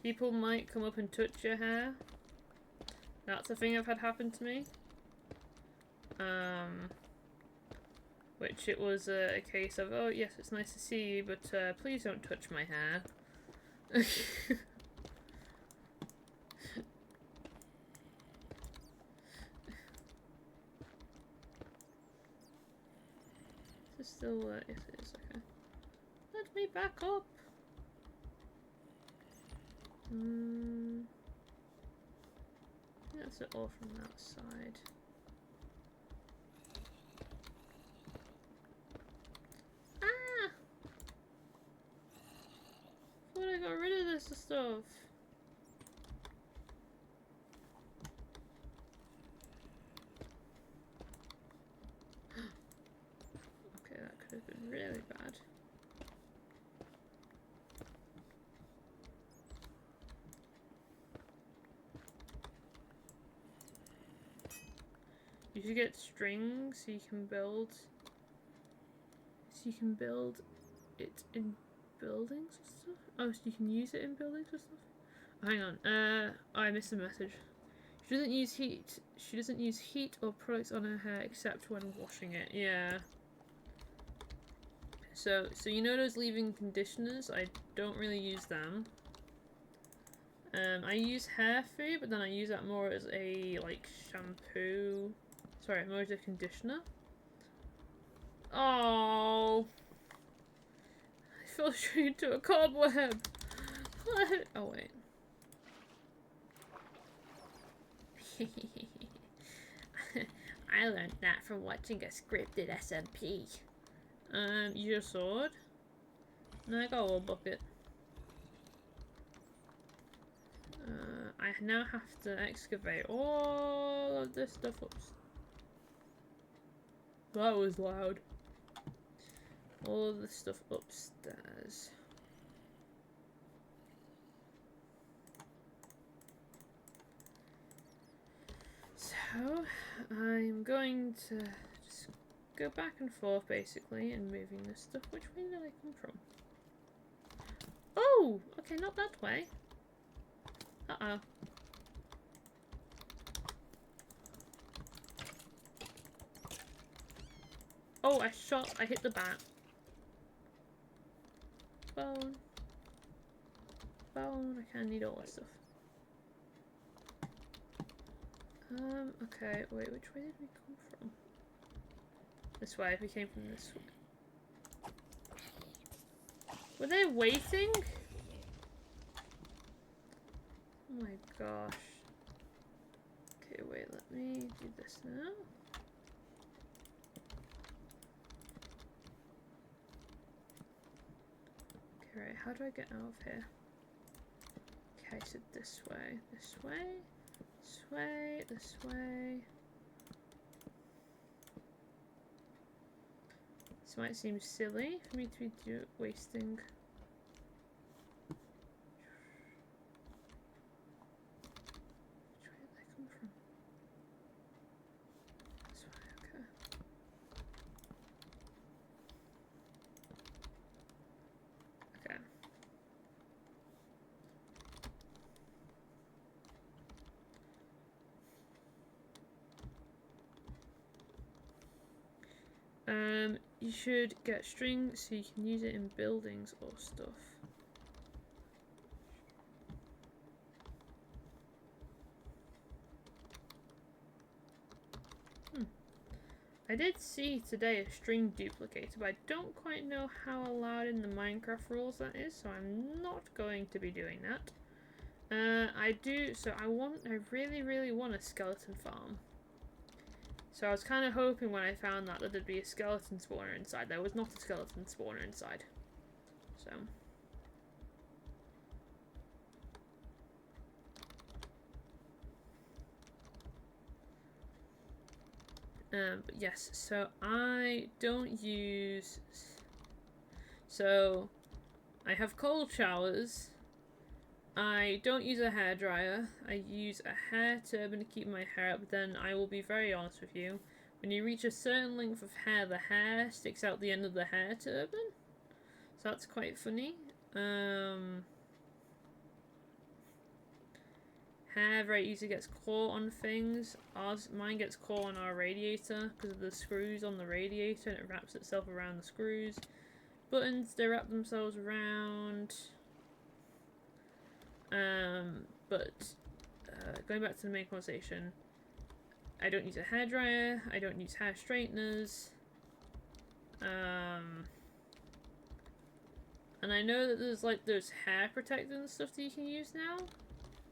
People might come up and touch your hair. That's a thing I've had happen to me. Which it was a case of, oh yes, it's nice to see you, but please don't touch my hair. Is it still, yes it is, okay. Let me back up! That's it all from that side. Ah! I thought I got rid of this stuff. Okay, that could have been really bad. You should get strings so you can build it in buildings and stuff. Oh, so you can use it in buildings and stuff? Oh, hang on. Oh, I missed a message. She doesn't use heat. She doesn't use heat or products on her hair except when washing it. Yeah. So you know those leave-in conditioners? I don't really use them. I use hair food, but then I use that more as a like shampoo. Sorry, more as a conditioner. Oh, I fell straight into a cobweb. What? Oh wait. I learned that from watching a scripted SMP. Use your sword. No, I got a little bucket. I now have to excavate all of this stuff up. That was loud. All of this stuff upstairs. So, I'm going to just go back and forth basically and moving this stuff. Which way did I come from? Oh! Okay, not that way. Uh-oh. Oh, I hit the bat. Bone. Bone, I kinda need all that stuff. Okay, wait, which way did we come from? This way, we came from this way. Were they waiting? Oh my gosh. Okay, wait, let me do this now. Okay, right, how do I get out of here? Okay, so this way, this way, this way, this way. This might seem silly for me to be wasting. Which way did I come from? This way, okay. You should get string so you can use it in buildings or stuff. I did see today a string duplicator, but I don't quite know how allowed in the Minecraft rules that is, so I'm not going to be doing that. I really want a skeleton farm. So I was kind of hoping when I found that there'd be a skeleton spawner inside. There was not a skeleton spawner inside. So. But yes, so I don't use... So, I have cold showers. I don't use a hairdryer. I use a hair turban to keep my hair up. Then I will be very honest with you. When you reach a certain length of hair, the hair sticks out the end of the hair turban. So that's quite funny. Hair very easily gets caught on things. Mine gets caught on our radiator because of the screws on the radiator, and it wraps itself around the screws. Buttons, they wrap themselves around. But going back to the main conversation, I don't use a hairdryer. I don't use hair straighteners. And I know that there's like those hair protectors and stuff that you can use now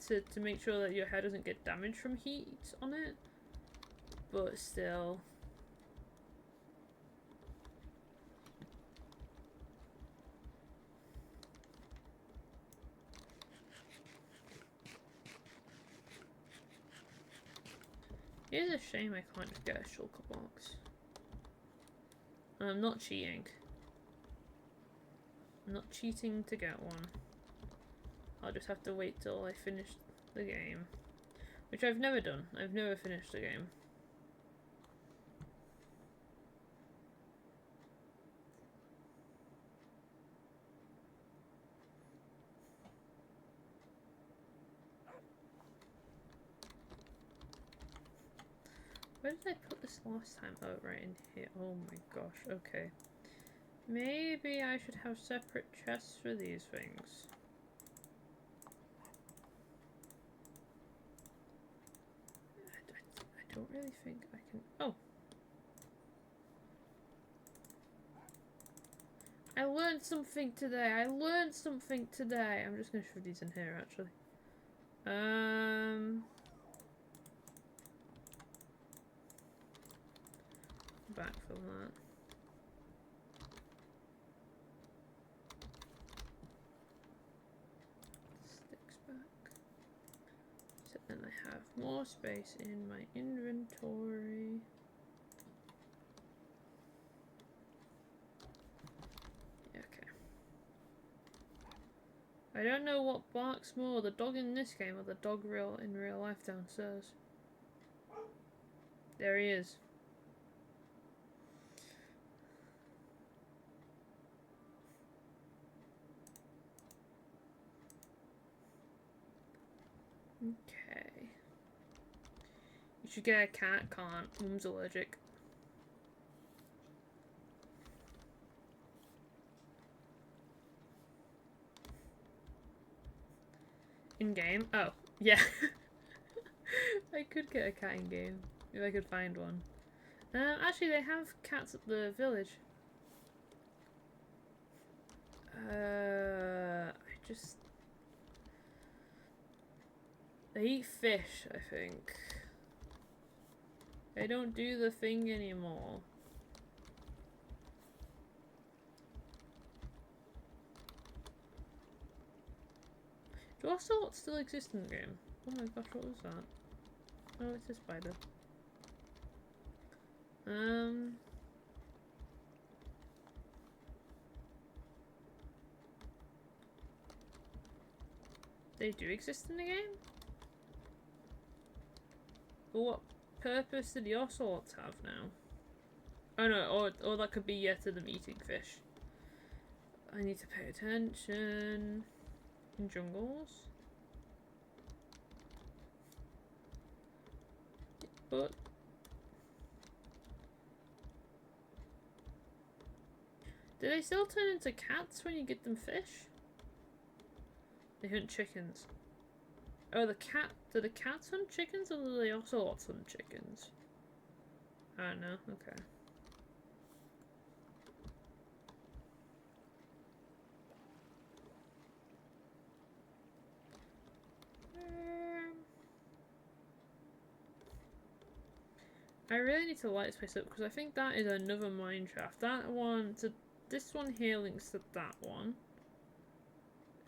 to make sure that your hair doesn't get damaged from heat on it. But still. It is a shame I can't just get a shulker box. And I'm not cheating. I'm not cheating to get one. I'll just have to wait till I finish the game. Which I've never done. I've never finished the game. Where did I put this last time? Oh, right in here. Oh my gosh, okay. Maybe I should have separate chests for these things. I don't really think I can... Oh! I learned something today! I learned something today! I'm just gonna shove these in here, actually. Backfill that. Sticks back. So then I have more space in my inventory. Yeah, okay. I don't know what barks more, the dog in this game or the dog in real life downstairs. There he is. Okay. You should get a cat. Can't. Mum's allergic. In game? Oh, yeah. I could get a cat in game if I could find one. Actually, they have cats at the village. They eat fish, I think. They don't do the thing anymore. Do ocelots still exist in the game? Oh my gosh, what was that? Oh, it's a spider. They do exist in the game? But what purpose do the ocelots have now? Oh no, or that could be yet to them eating fish. I need to pay attention. In jungles? But... do they still turn into cats when you get them fish? They hunt chickens. Oh, do the cats hunt chickens or do the ocelots hunt chickens? I don't know, okay. I really need to light this place up because I think that is another mine shaft. That one, so this one here links to that one.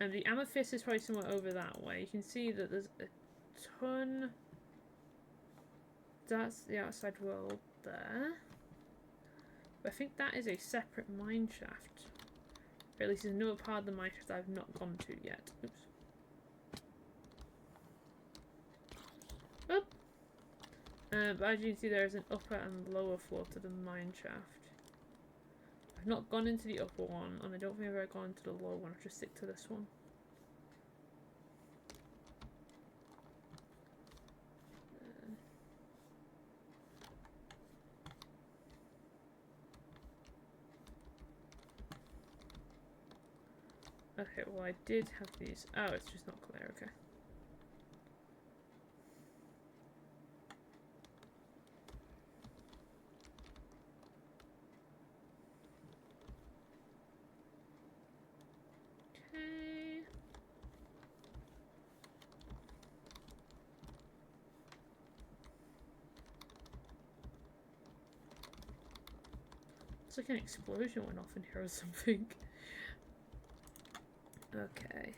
And the Amethyst is probably somewhere over that way. You can see that there's a ton. That's the outside world there. But I think that is a separate mine shaft. Or at least it's another part of the mine shaft I've not gone to yet. Oops. Oop. But as you can see, there is an upper and lower floor to the mine shaft. I've not gone into the upper one, and I don't think I've ever gone into the lower one. I'll just stick to this one. Okay, well I did have these. Oh, it's just not clear, okay. Okay. It's like an explosion went off in here or something. Okay.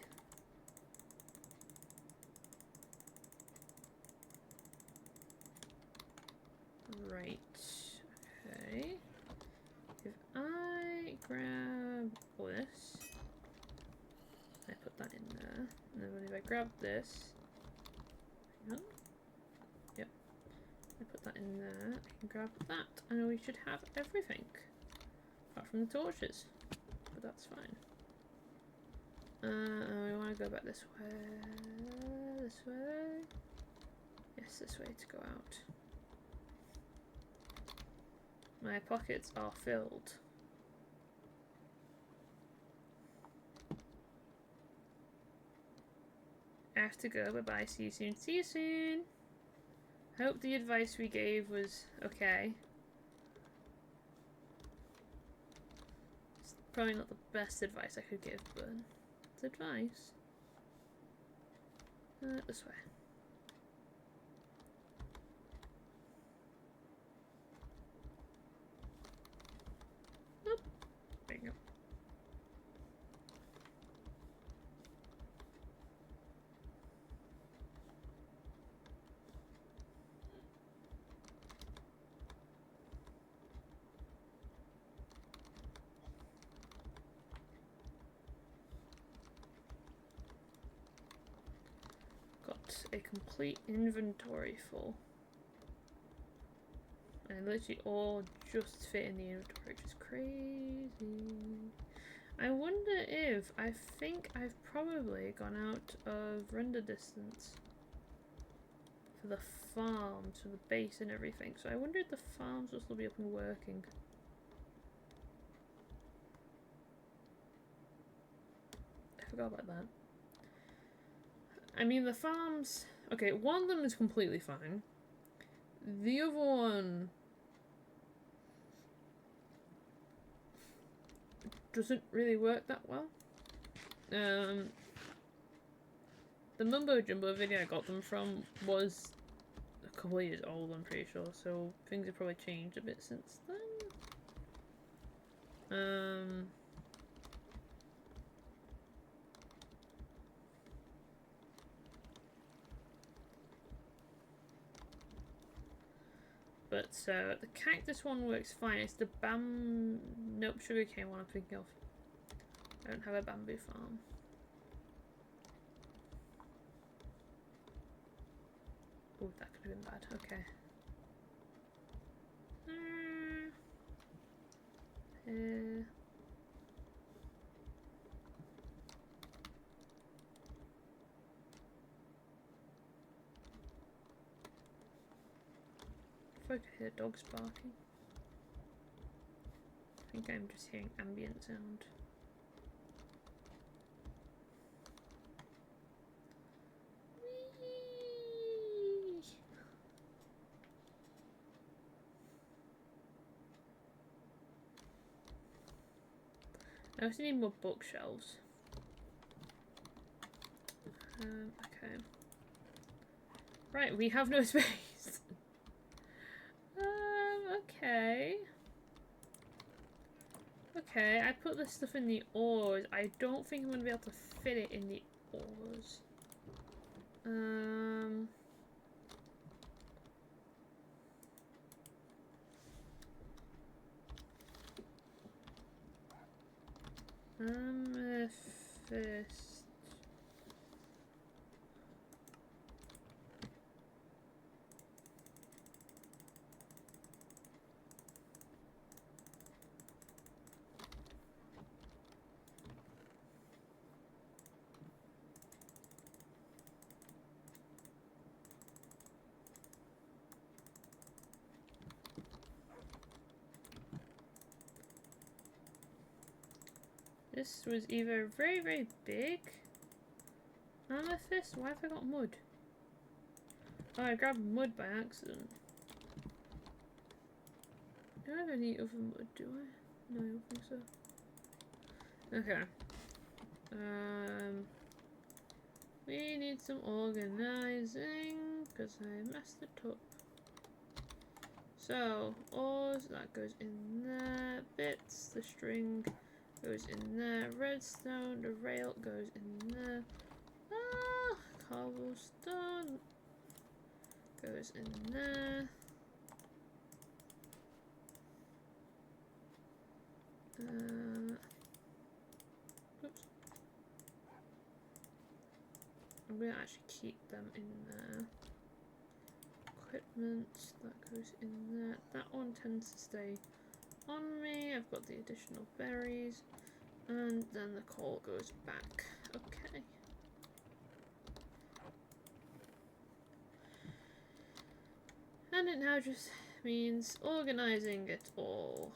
Right. Okay. If I grab this, I put that in there, and then if I grab this, hang on. Yep. I put that in there, I can grab that, and we should have everything. Apart from the torches. But that's fine. We want to go back this way. This way. Yes, this way to go out. My pockets are filled. I have to go. Bye bye. See you soon. See you soon. Hope the advice we gave was okay. It's probably not the best advice I could give, but it's advice. This way. Oop. There you go. A complete inventory full. And literally all just fit in the inventory, which is crazy. I wonder if, I think I've probably gone out of render distance for the farms, for the base and everything. So I wonder if the farms will still be up and working. I forgot about that. I mean, the farms... Okay, one of them is completely fine. The other one... doesn't really work that well. The Mumbo Jumbo video I got them from was a couple of years old, I'm pretty sure, so things have probably changed a bit since then. But so the cactus one works fine. It's the nope, sugarcane one I'm thinking of. I don't have a bamboo farm. Oh, that could have been bad. Okay. I could hear dogs barking. I think I'm just hearing ambient sound. Whee! I also need more bookshelves. Okay. Right, we have no space. Okay. Okay, I put this stuff in the ores. I don't think I'm going to be able to fit it in the ores. Amethyst. This was either very, very big amethyst. Why have I got mud? Oh, I grabbed mud by accident. Do I have any other mud, do I? No, I don't think so. Okay. We need some organizing because I messed it up. So, ores, that goes in there. Bits, the string goes in there. Redstone, the rail goes in there. Ah, cobblestone goes in there. Oops. I'm gonna actually keep them in there. Equipment, that goes in there. That one tends to stay on me. I've got the additional berries. And then the coal goes back. Okay. And it now just means organizing it all.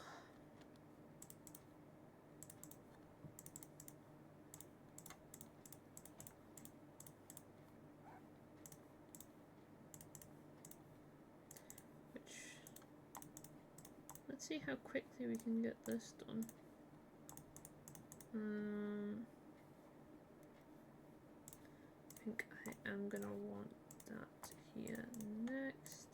Let's see how quickly we can get this done. I think I am gonna want that here next.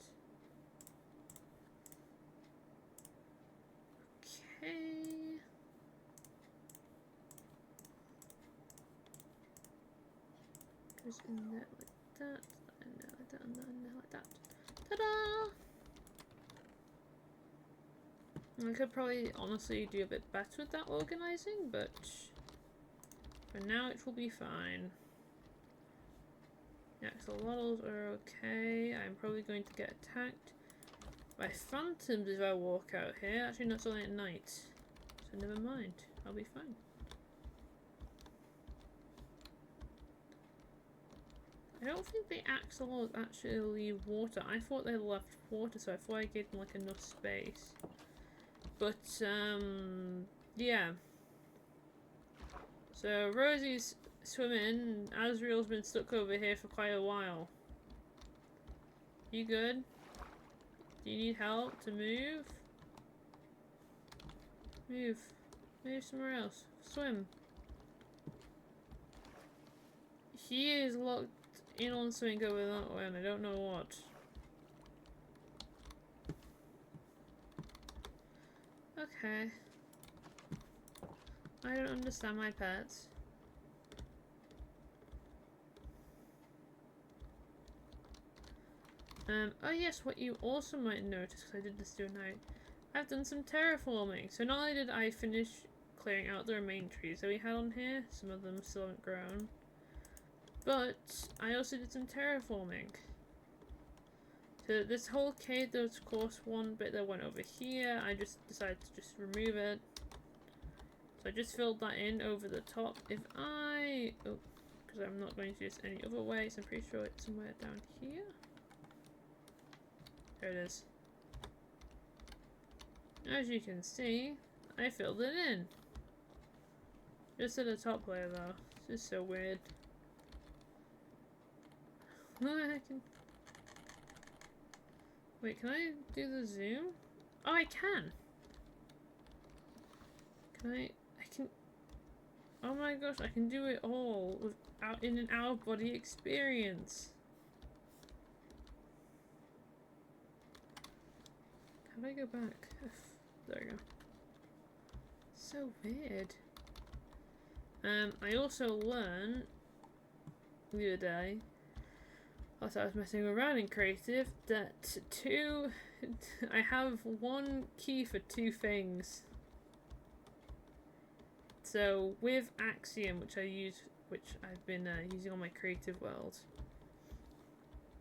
Okay. Goes in there like that, and there like that, and there like that. Ta-da! I could probably honestly do a bit better with that organizing, but for now it will be fine. Yeah, axolotls are okay. I'm probably going to get attacked by phantoms if I walk out here. Actually, not only at night, so never mind. I'll be fine. I don't think the axolotls actually leave water. I thought they left water, so I thought I gave them like enough space. But, yeah. So, Rosie's swimming. Azriel's been stuck over here for quite a while. You good? Do you need help to move? Move. Move somewhere else. Swim. He is locked in on something over that way and I don't know what. Okay. I don't understand my pets. Oh yes, what you also might notice, because I did this the other night, I've done some terraforming. So not only did I finish clearing out the remaining trees that we had on here, some of them still haven't grown, but I also did some terraforming. So this whole cave, there was of course one bit that went over here. I just decided to just remove it. So I just filled that in over the top. If I... oh, because I'm not going to use any other way, so I'm pretty sure it's somewhere down here. There it is. As you can see, I filled it in. Just at the top layer though. It's just so weird. I can... wait, can I do the zoom? Oh, I can! Can I can... oh my gosh, I can do it all without in an out-of-body experience. How do I go back? There we go. So weird. I also learned the other day, whilst I was messing around in creative, that I have one key for two things. So with Axiom, which I've been using on my creative world,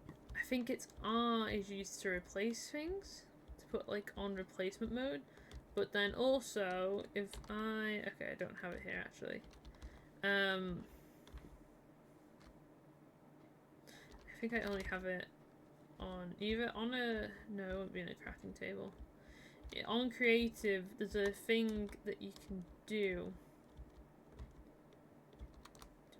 I think it's R is used to replace things, to put like on replacement mode. But then also, if I don't have it here actually. I think I only have it on either on a no, it won't be in a crafting table. On creative, there's a thing that you can do.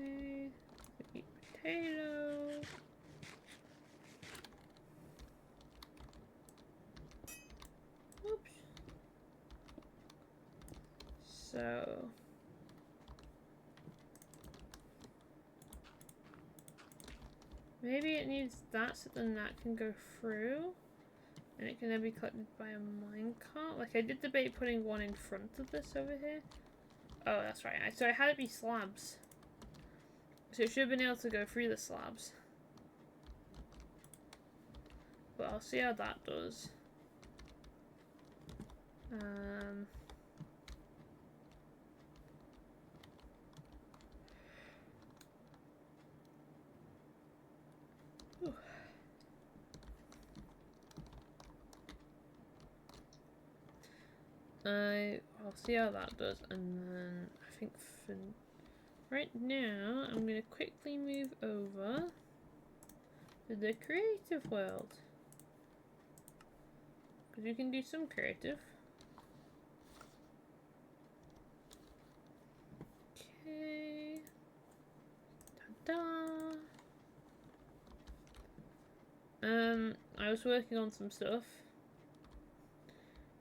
Okay. Eat potato. Oops. So. Maybe it needs that so then that can go through. And it can then be collected by a minecart. Like I did debate putting one in front of this over here. Oh, that's right. So I had it be slabs. So it should have been able to go through the slabs. But I'll see how that does. I'll see how that does, and then I think for right now I'm gonna quickly move over to the creative world because you can do some creative. Okay. Ta-da! I was working on some stuff.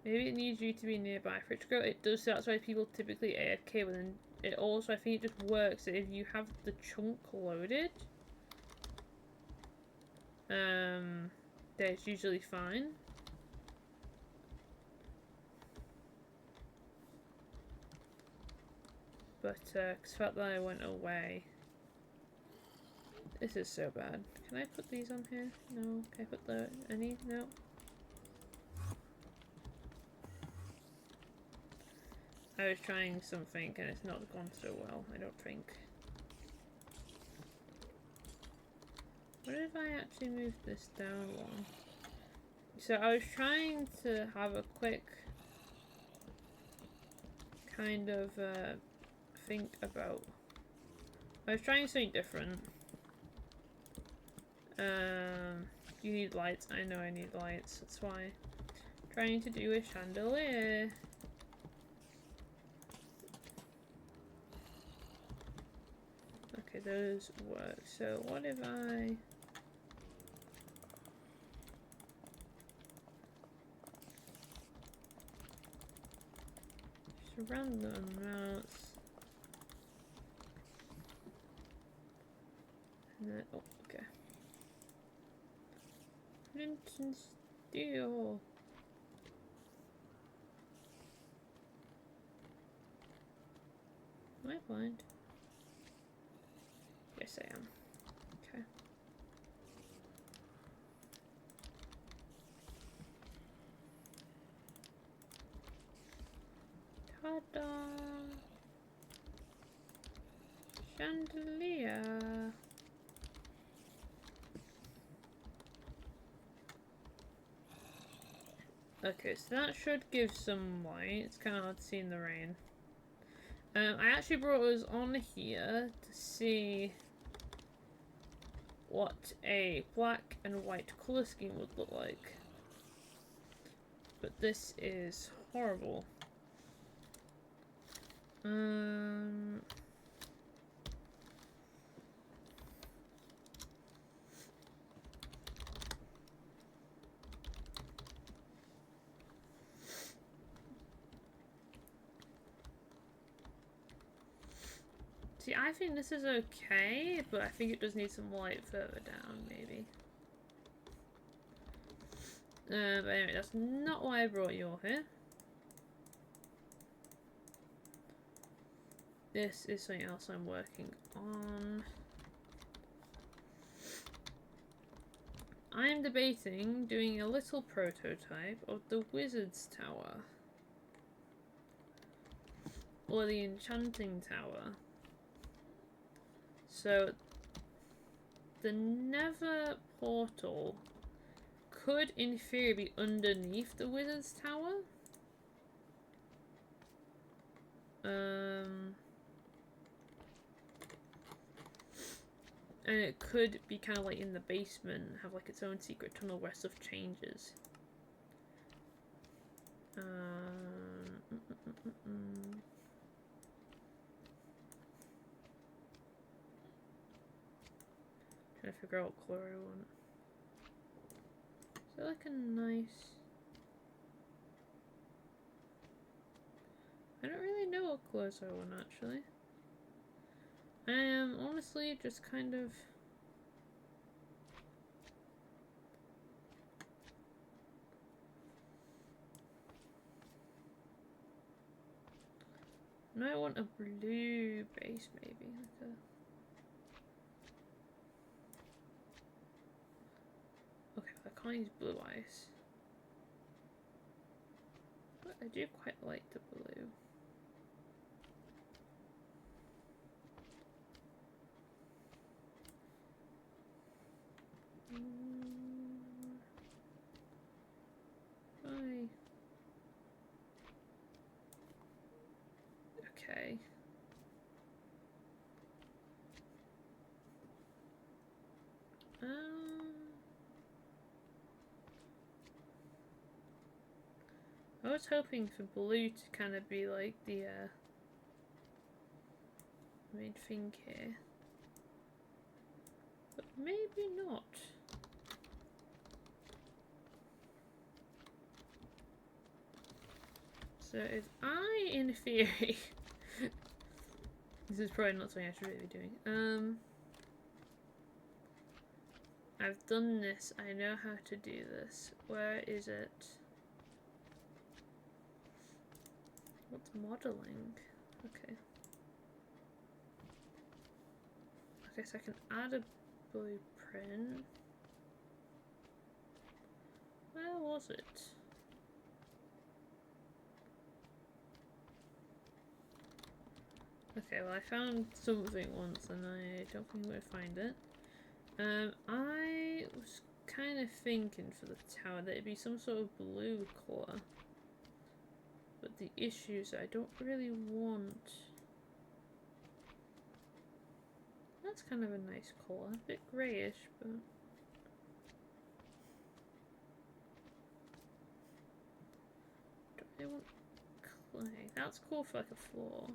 Maybe it needs you to be nearby for it to grow. It does, so that's why people typically AFK, but then it also, I think it just works that if you have the chunk loaded, then it's usually fine. But, cause the fact that I went away, this is so bad. Can I put these on here? No. Can I put any? No. I was trying something and it's not gone so well, I don't think. What if I actually move this down one? So I was trying to have a quick kind of think about... I was trying something different. You need lights. I know I need lights, that's why. I'm trying to do a chandelier. Okay, those work. So what if I... just random amounts. And then, oh, okay. Flint and steel. Am I blind? Yes, I am. Okay. Ta-da! Chandelier. Okay, so that should give some light. It's kind of hard to see in the rain. I actually brought us on here to see what a black and white colour scheme would look like. But this is horrible. See, I think this is okay, but I think it does need some light further down, maybe. But anyway, that's not why I brought you all here. This is something else I'm working on. I'm debating doing a little prototype of the Wizard's Tower. Or the Enchanting Tower. So, the Nether portal could, in theory, be underneath the Wizard's Tower. And it could be kind of like in the basement, have like its own secret tunnel where stuff changes. trying to figure out what colour I want. Is that like a nice... I don't really know what colours I want actually. I am honestly just kind of... I might want a blue base maybe. Like a... Okay, I can't use blue eyes. But I do quite like the blue. Bye. Okay. I was hoping for blue to kind of be like the main thing here, but maybe not. So if I, in theory, this is probably not something I should really be doing. I've done this. I know how to do this. Where is it? What's modeling? Okay. Okay, so I can add a blueprint. Where was it? Okay, well I found something once and I don't think I'm going to find it. I was kind of thinking for the tower that it'd be some sort of blue colour. But the issue is I don't really want... That's kind of a nice colour. A bit greyish, but... Don't really want clay. That's cool for like a floor.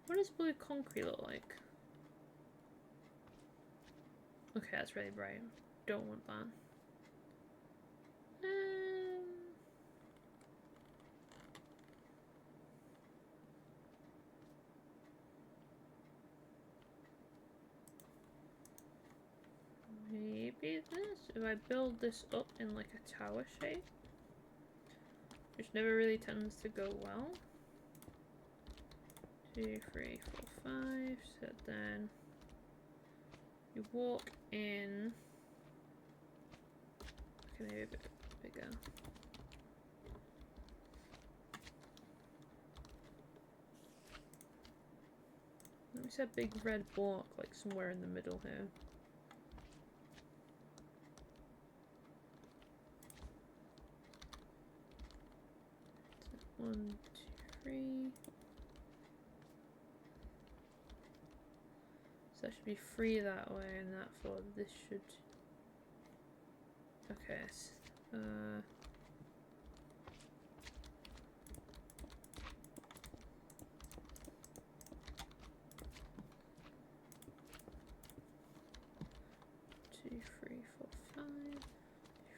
What does blue concrete look like? Okay, that's really bright. Don't want that. Maybe this? If I build this up in like a tower shape, which never really tends to go well. 2, 3, 4, 5. So then you walk in. Okay, maybe a bit bigger. Let me set a big red block like somewhere in the middle here. So 1, 2, 3. So that should be 3 that way, and that 4. This should... Okay, 2, 3, 4, 5.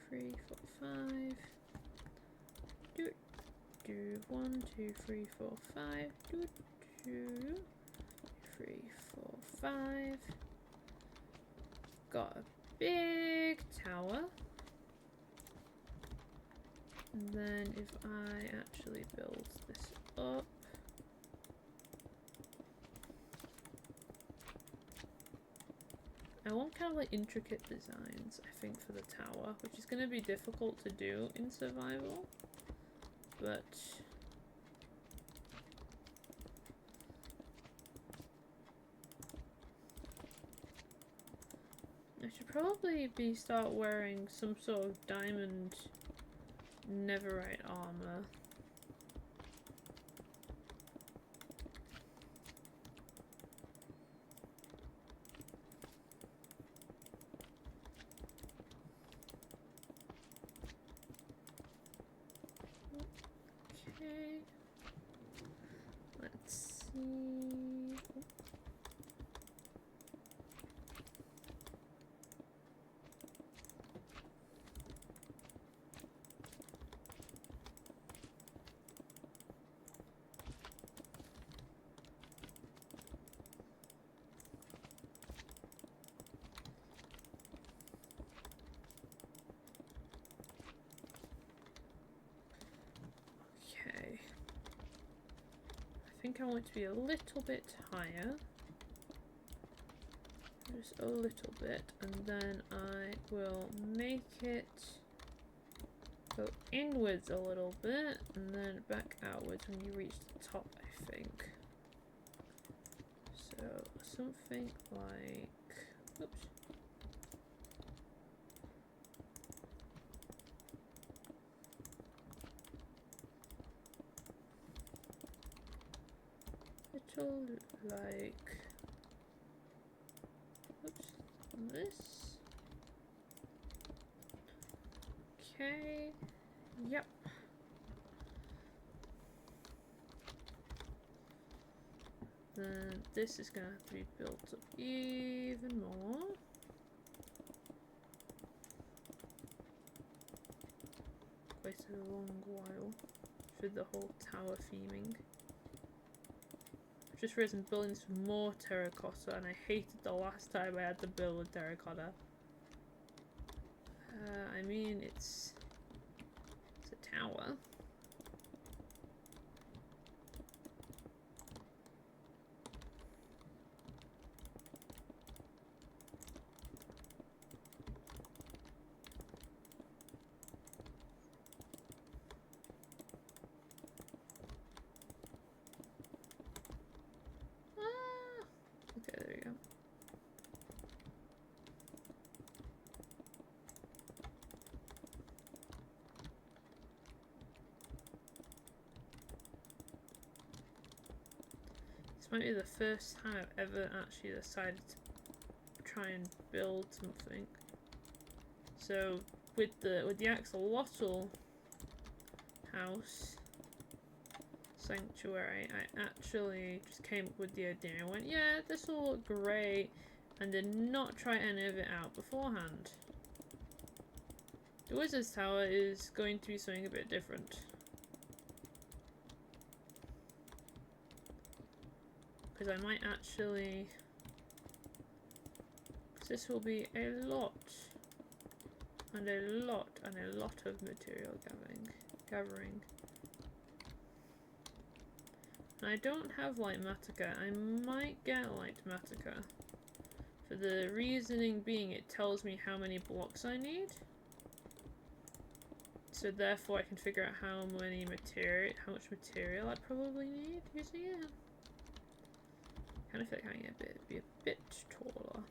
3, 4, 5. Do 1, 2, 3, 4, 5. 2, 3, 4, 5. Got a big tower. And then if I actually build this up, I want kind of like intricate designs, I think, for the tower, which is going to be difficult to do in survival, but I should probably start wearing some sort of diamond netherite armor. Okay. think I want it to be a little bit higher. Just a little bit, and then I will make it go inwards a little bit, and then back outwards when you reach the top, I think. So, something like... Oops. Little like... Oops. This. Okay. Yep. Then this is gonna have to be built up even more. Quite a long while for the whole tower theming. Just realised I'm building some more terracotta, and I hated the last time I had to build with terracotta. I mean, it's a tower. Okay, there you go. This might be the first time I've ever actually decided to try and build something. So with the axolotl house sanctuary, I actually just came up with the idea. I went, yeah, this will look great, and did not try any of it out beforehand. The Wizard's Tower is going to be something a bit different. Because I might actually... Because this will be a lot, and a lot, and a lot of material gathering. I don't have light matica. I might get light matica. For the reasoning being, it tells me how many blocks I need. So therefore I can figure out how much material I probably need using it. Kind of feel like I can be a bit taller.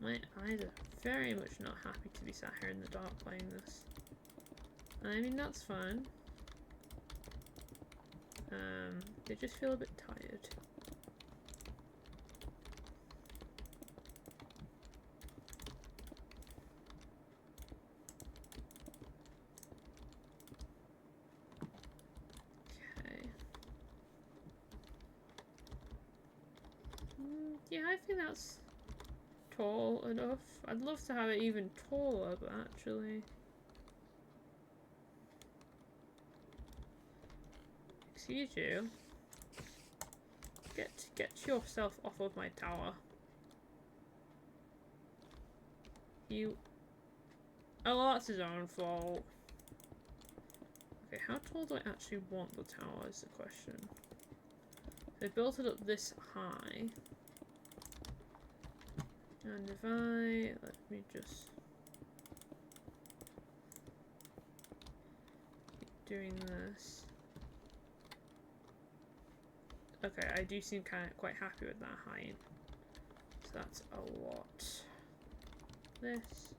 My eyes are very much not happy to be sat here in the dark playing this. I mean, that's fine. They just feel a bit tired. Okay. Yeah, I think that's tall enough. I'd love to have it even taller, but actually... Excuse you. Get yourself off of my tower. You... Oh, well, that's his own fault. Okay, how tall do I actually want the tower is the question. They built it up this high. And if let me just keep doing this. Okay, I do seem quite happy with that height. So that's a lot. This.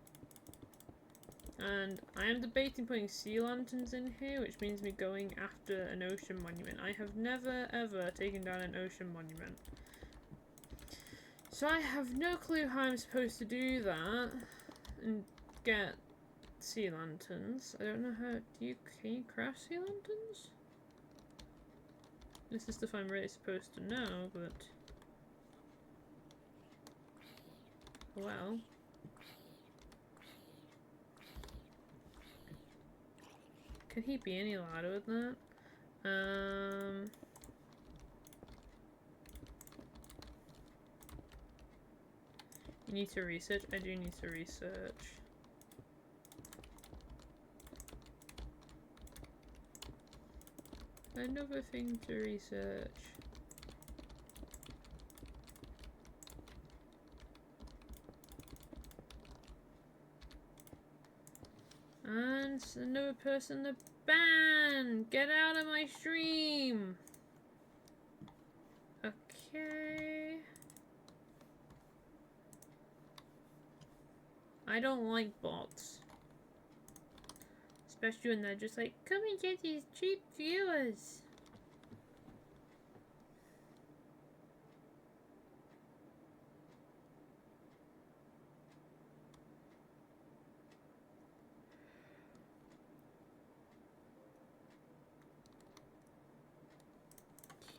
And I am debating putting sea lanterns in here, which means me going after an ocean monument. I have never ever taken down an ocean monument. So I have no clue how I'm supposed to do that and get sea lanterns. I don't know how. Can you craft sea lanterns? This is stuff I'm really supposed to know, but well. Can he be any louder than that? You need to research? I do need to research. Another thing to research. And another person to ban! Get out of my stream! Okay. I don't like bots. Especially when they're just like, come and get these cheap viewers.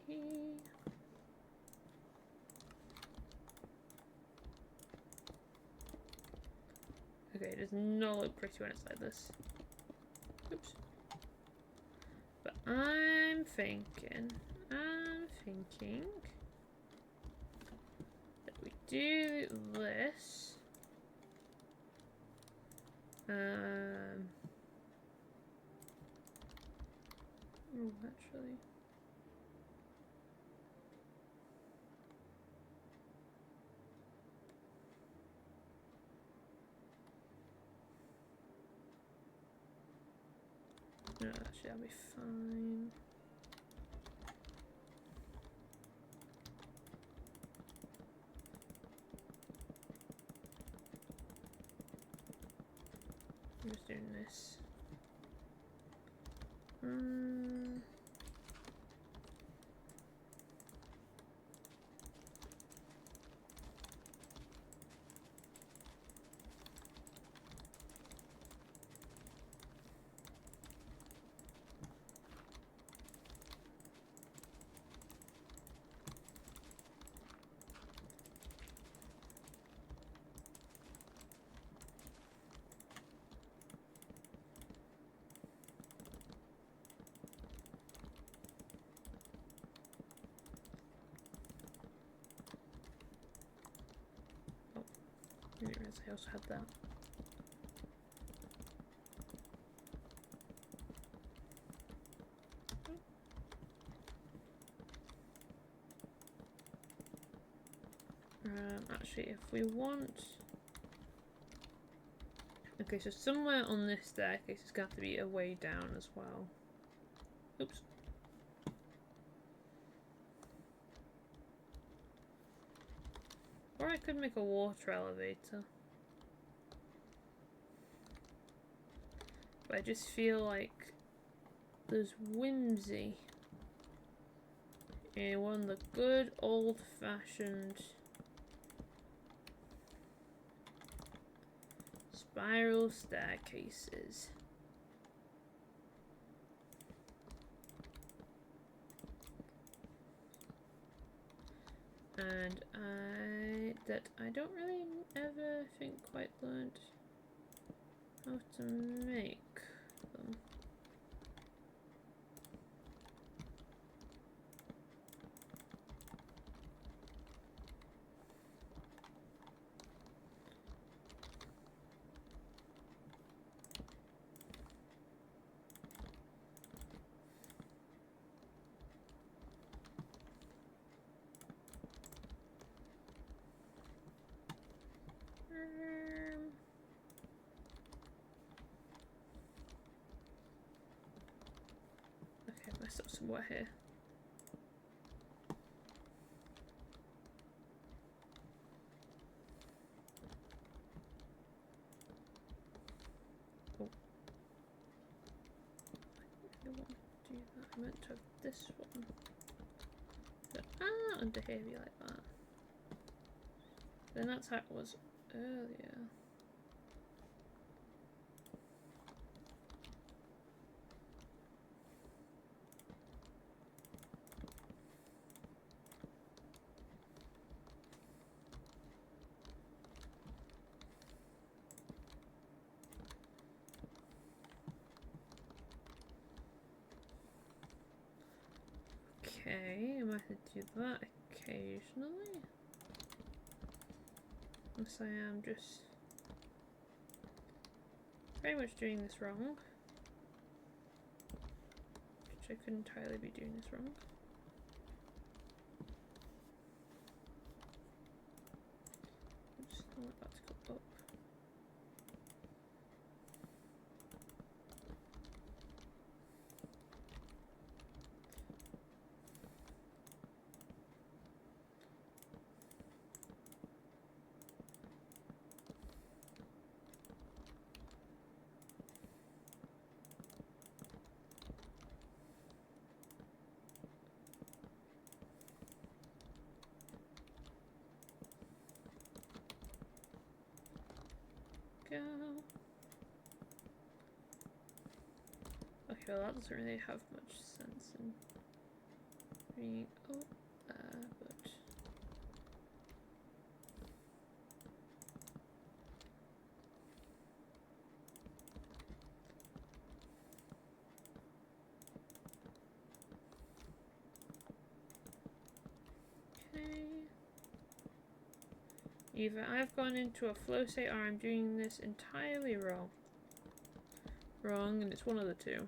Okay. Okay, it does not look pretty when it's like this. Oops. But I'm thinking that we do this. Oh, actually. No, actually, I'll be fine. I'm just doing this. I didn't realize I also had that. Actually, if we want... Okay, so somewhere on this staircase is going to have to be a way down as well. Oops. Or I could make a water elevator. But I just feel like there's whimsy in one of the good old-fashioned spiral staircases. And I don't really ever think quite learned how to make them. Okay, I messed up somewhere here. Oh. I don't want to do that. I meant to have this one. So, under here be like that. Then that's how it was earlier. do that occasionally. Unless I am just very much doing this wrong. Which I could entirely be doing this wrong. I just don't want that to go up. Go. Okay, well that doesn't really have much sense in being up there, but okay. Either I've gone into a flow state or I'm doing this entirely wrong. Wrong, and it's one of the two.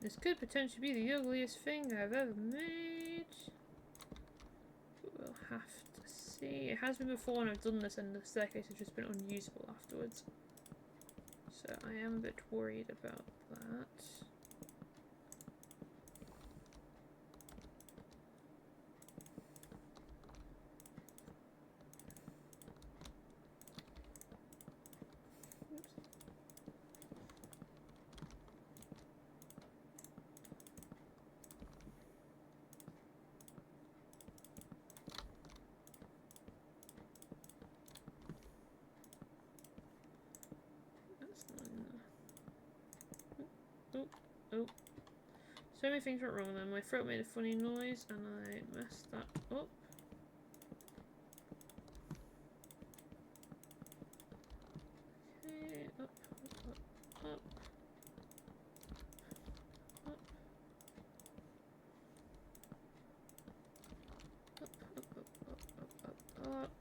This could potentially be the ugliest thing I've ever made. We'll have to see. It has been before when I've done this and the staircase has just been unusable afterwards. So I am a bit worried about that. Oh. So many things went wrong then. My throat made a funny noise and I messed that up. Okay, up, up, up, up. Up. Up, up, up, up, up, up, up.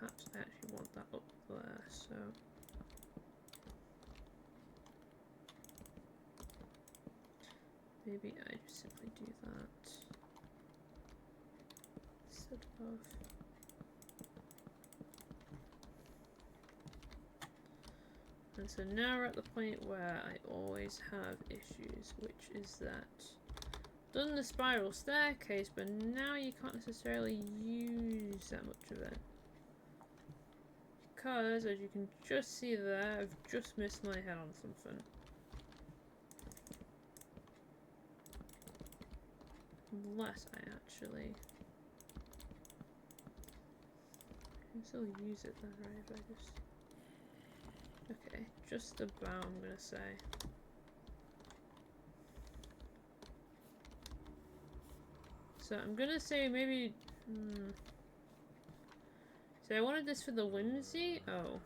Perhaps I actually want that up there, so maybe I just simply do that instead of. And so now we're at the point where I always have issues, which is that done the spiral staircase, but now you can't necessarily use that much of it. Because, as you can just see there, I've just missed my head on something. Unless I actually can still use it then, right? If I just... Okay, just about, I'm gonna say. So I'm gonna say maybe... So I wanted this for the whimsy? Oh.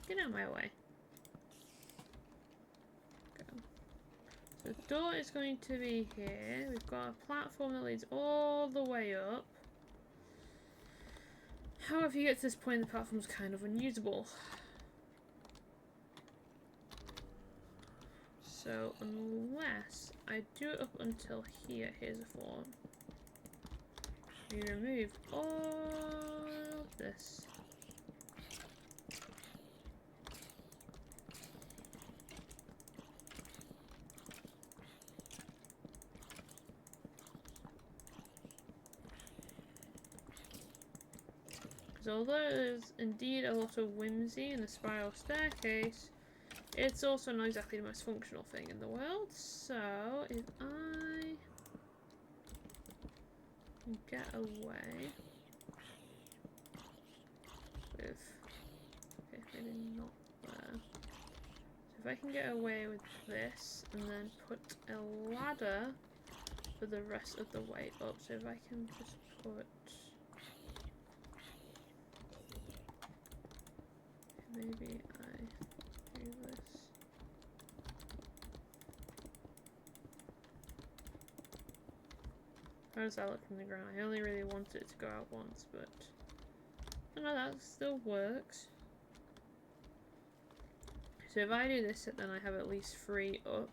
Get out of my way. Go. door is going to be here. We've got a platform that leads all the way up. However, if you get to this point, the platform's kind of unusable. So, unless I do it up until here, here's a form. We remove all of this. Because although there's indeed a lot of whimsy in the spiral staircase, it's also not exactly the most functional thing in the world. So, if I get away with... Okay, maybe not there. So if I can get away with this and then put a ladder for the rest of the way up. So if I can just put... Maybe I do this. How does that look from the ground? I only really want it to go out once, but... Oh no, that still works. So if I do this, then I have at least 3 up.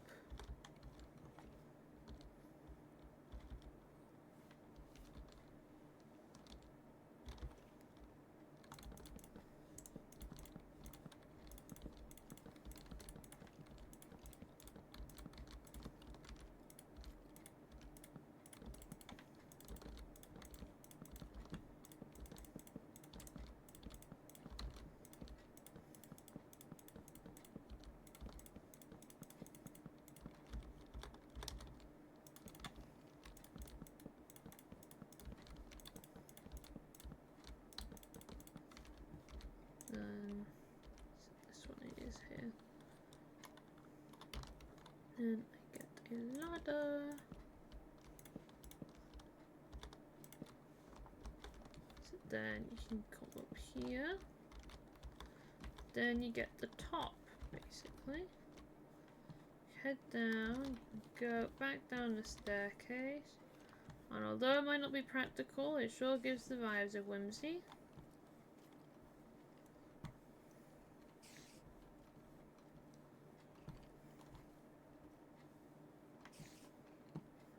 And I get a ladder. So then you can come up here. Then you get the top, basically. Head down, go back down the staircase. And although it might not be practical, it sure gives the vibes of whimsy.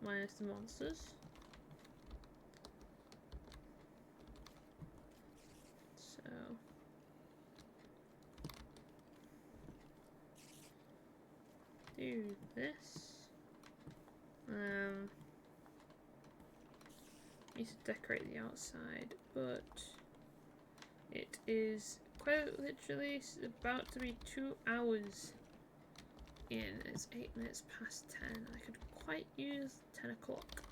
Minus the monsters. So do this. Need to decorate the outside, but it is quite literally about to be 2 hours in. It's 8 minutes past 10. I could quite use 10 o'clock.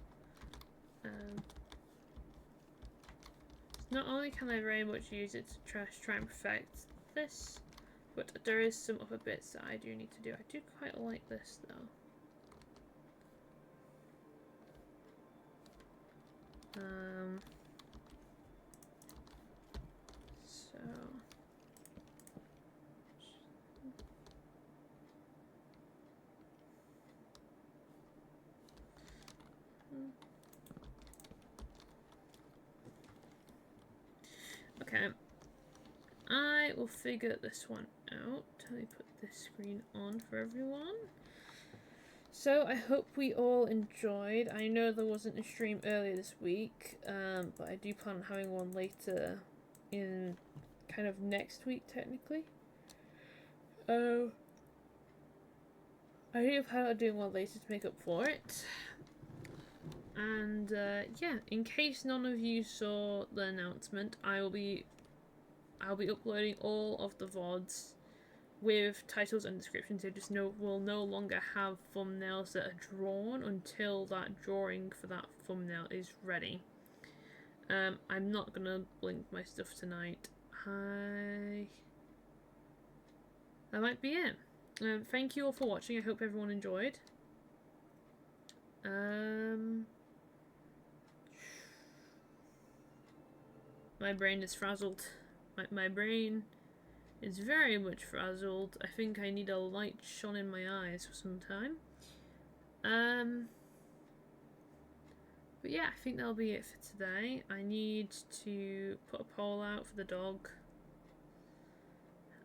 Not only can I very much use it to try and perfect this, but there is some other bits that I do need to do. I do quite like this though. So okay, I will figure this one out. Let me put this screen on for everyone. So I hope we all enjoyed. I know there wasn't a stream earlier this week, but I do plan on having one later in kind of next week technically. I do plan on doing one later to make up for it. And yeah, in case none of you saw the announcement, I'll be uploading all of the VODs with titles and descriptions. So just we'll no longer have thumbnails that are drawn until that drawing for that thumbnail is ready. I'm not gonna link my stuff tonight. That might be it. Thank you all for watching. I hope everyone enjoyed. My brain is frazzled. My brain is very much frazzled. I think I need a light shone in my eyes for some time. But yeah, I think that'll be it for today. I need to put a poll out for the dog.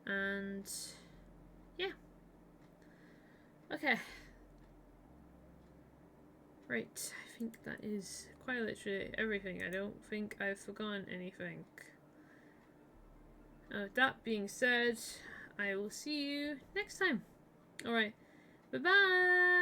And yeah. Okay. Right, I think that is quite literally everything. I don't think I've forgotten anything. That being said, I will see you next time. Alright, bye bye!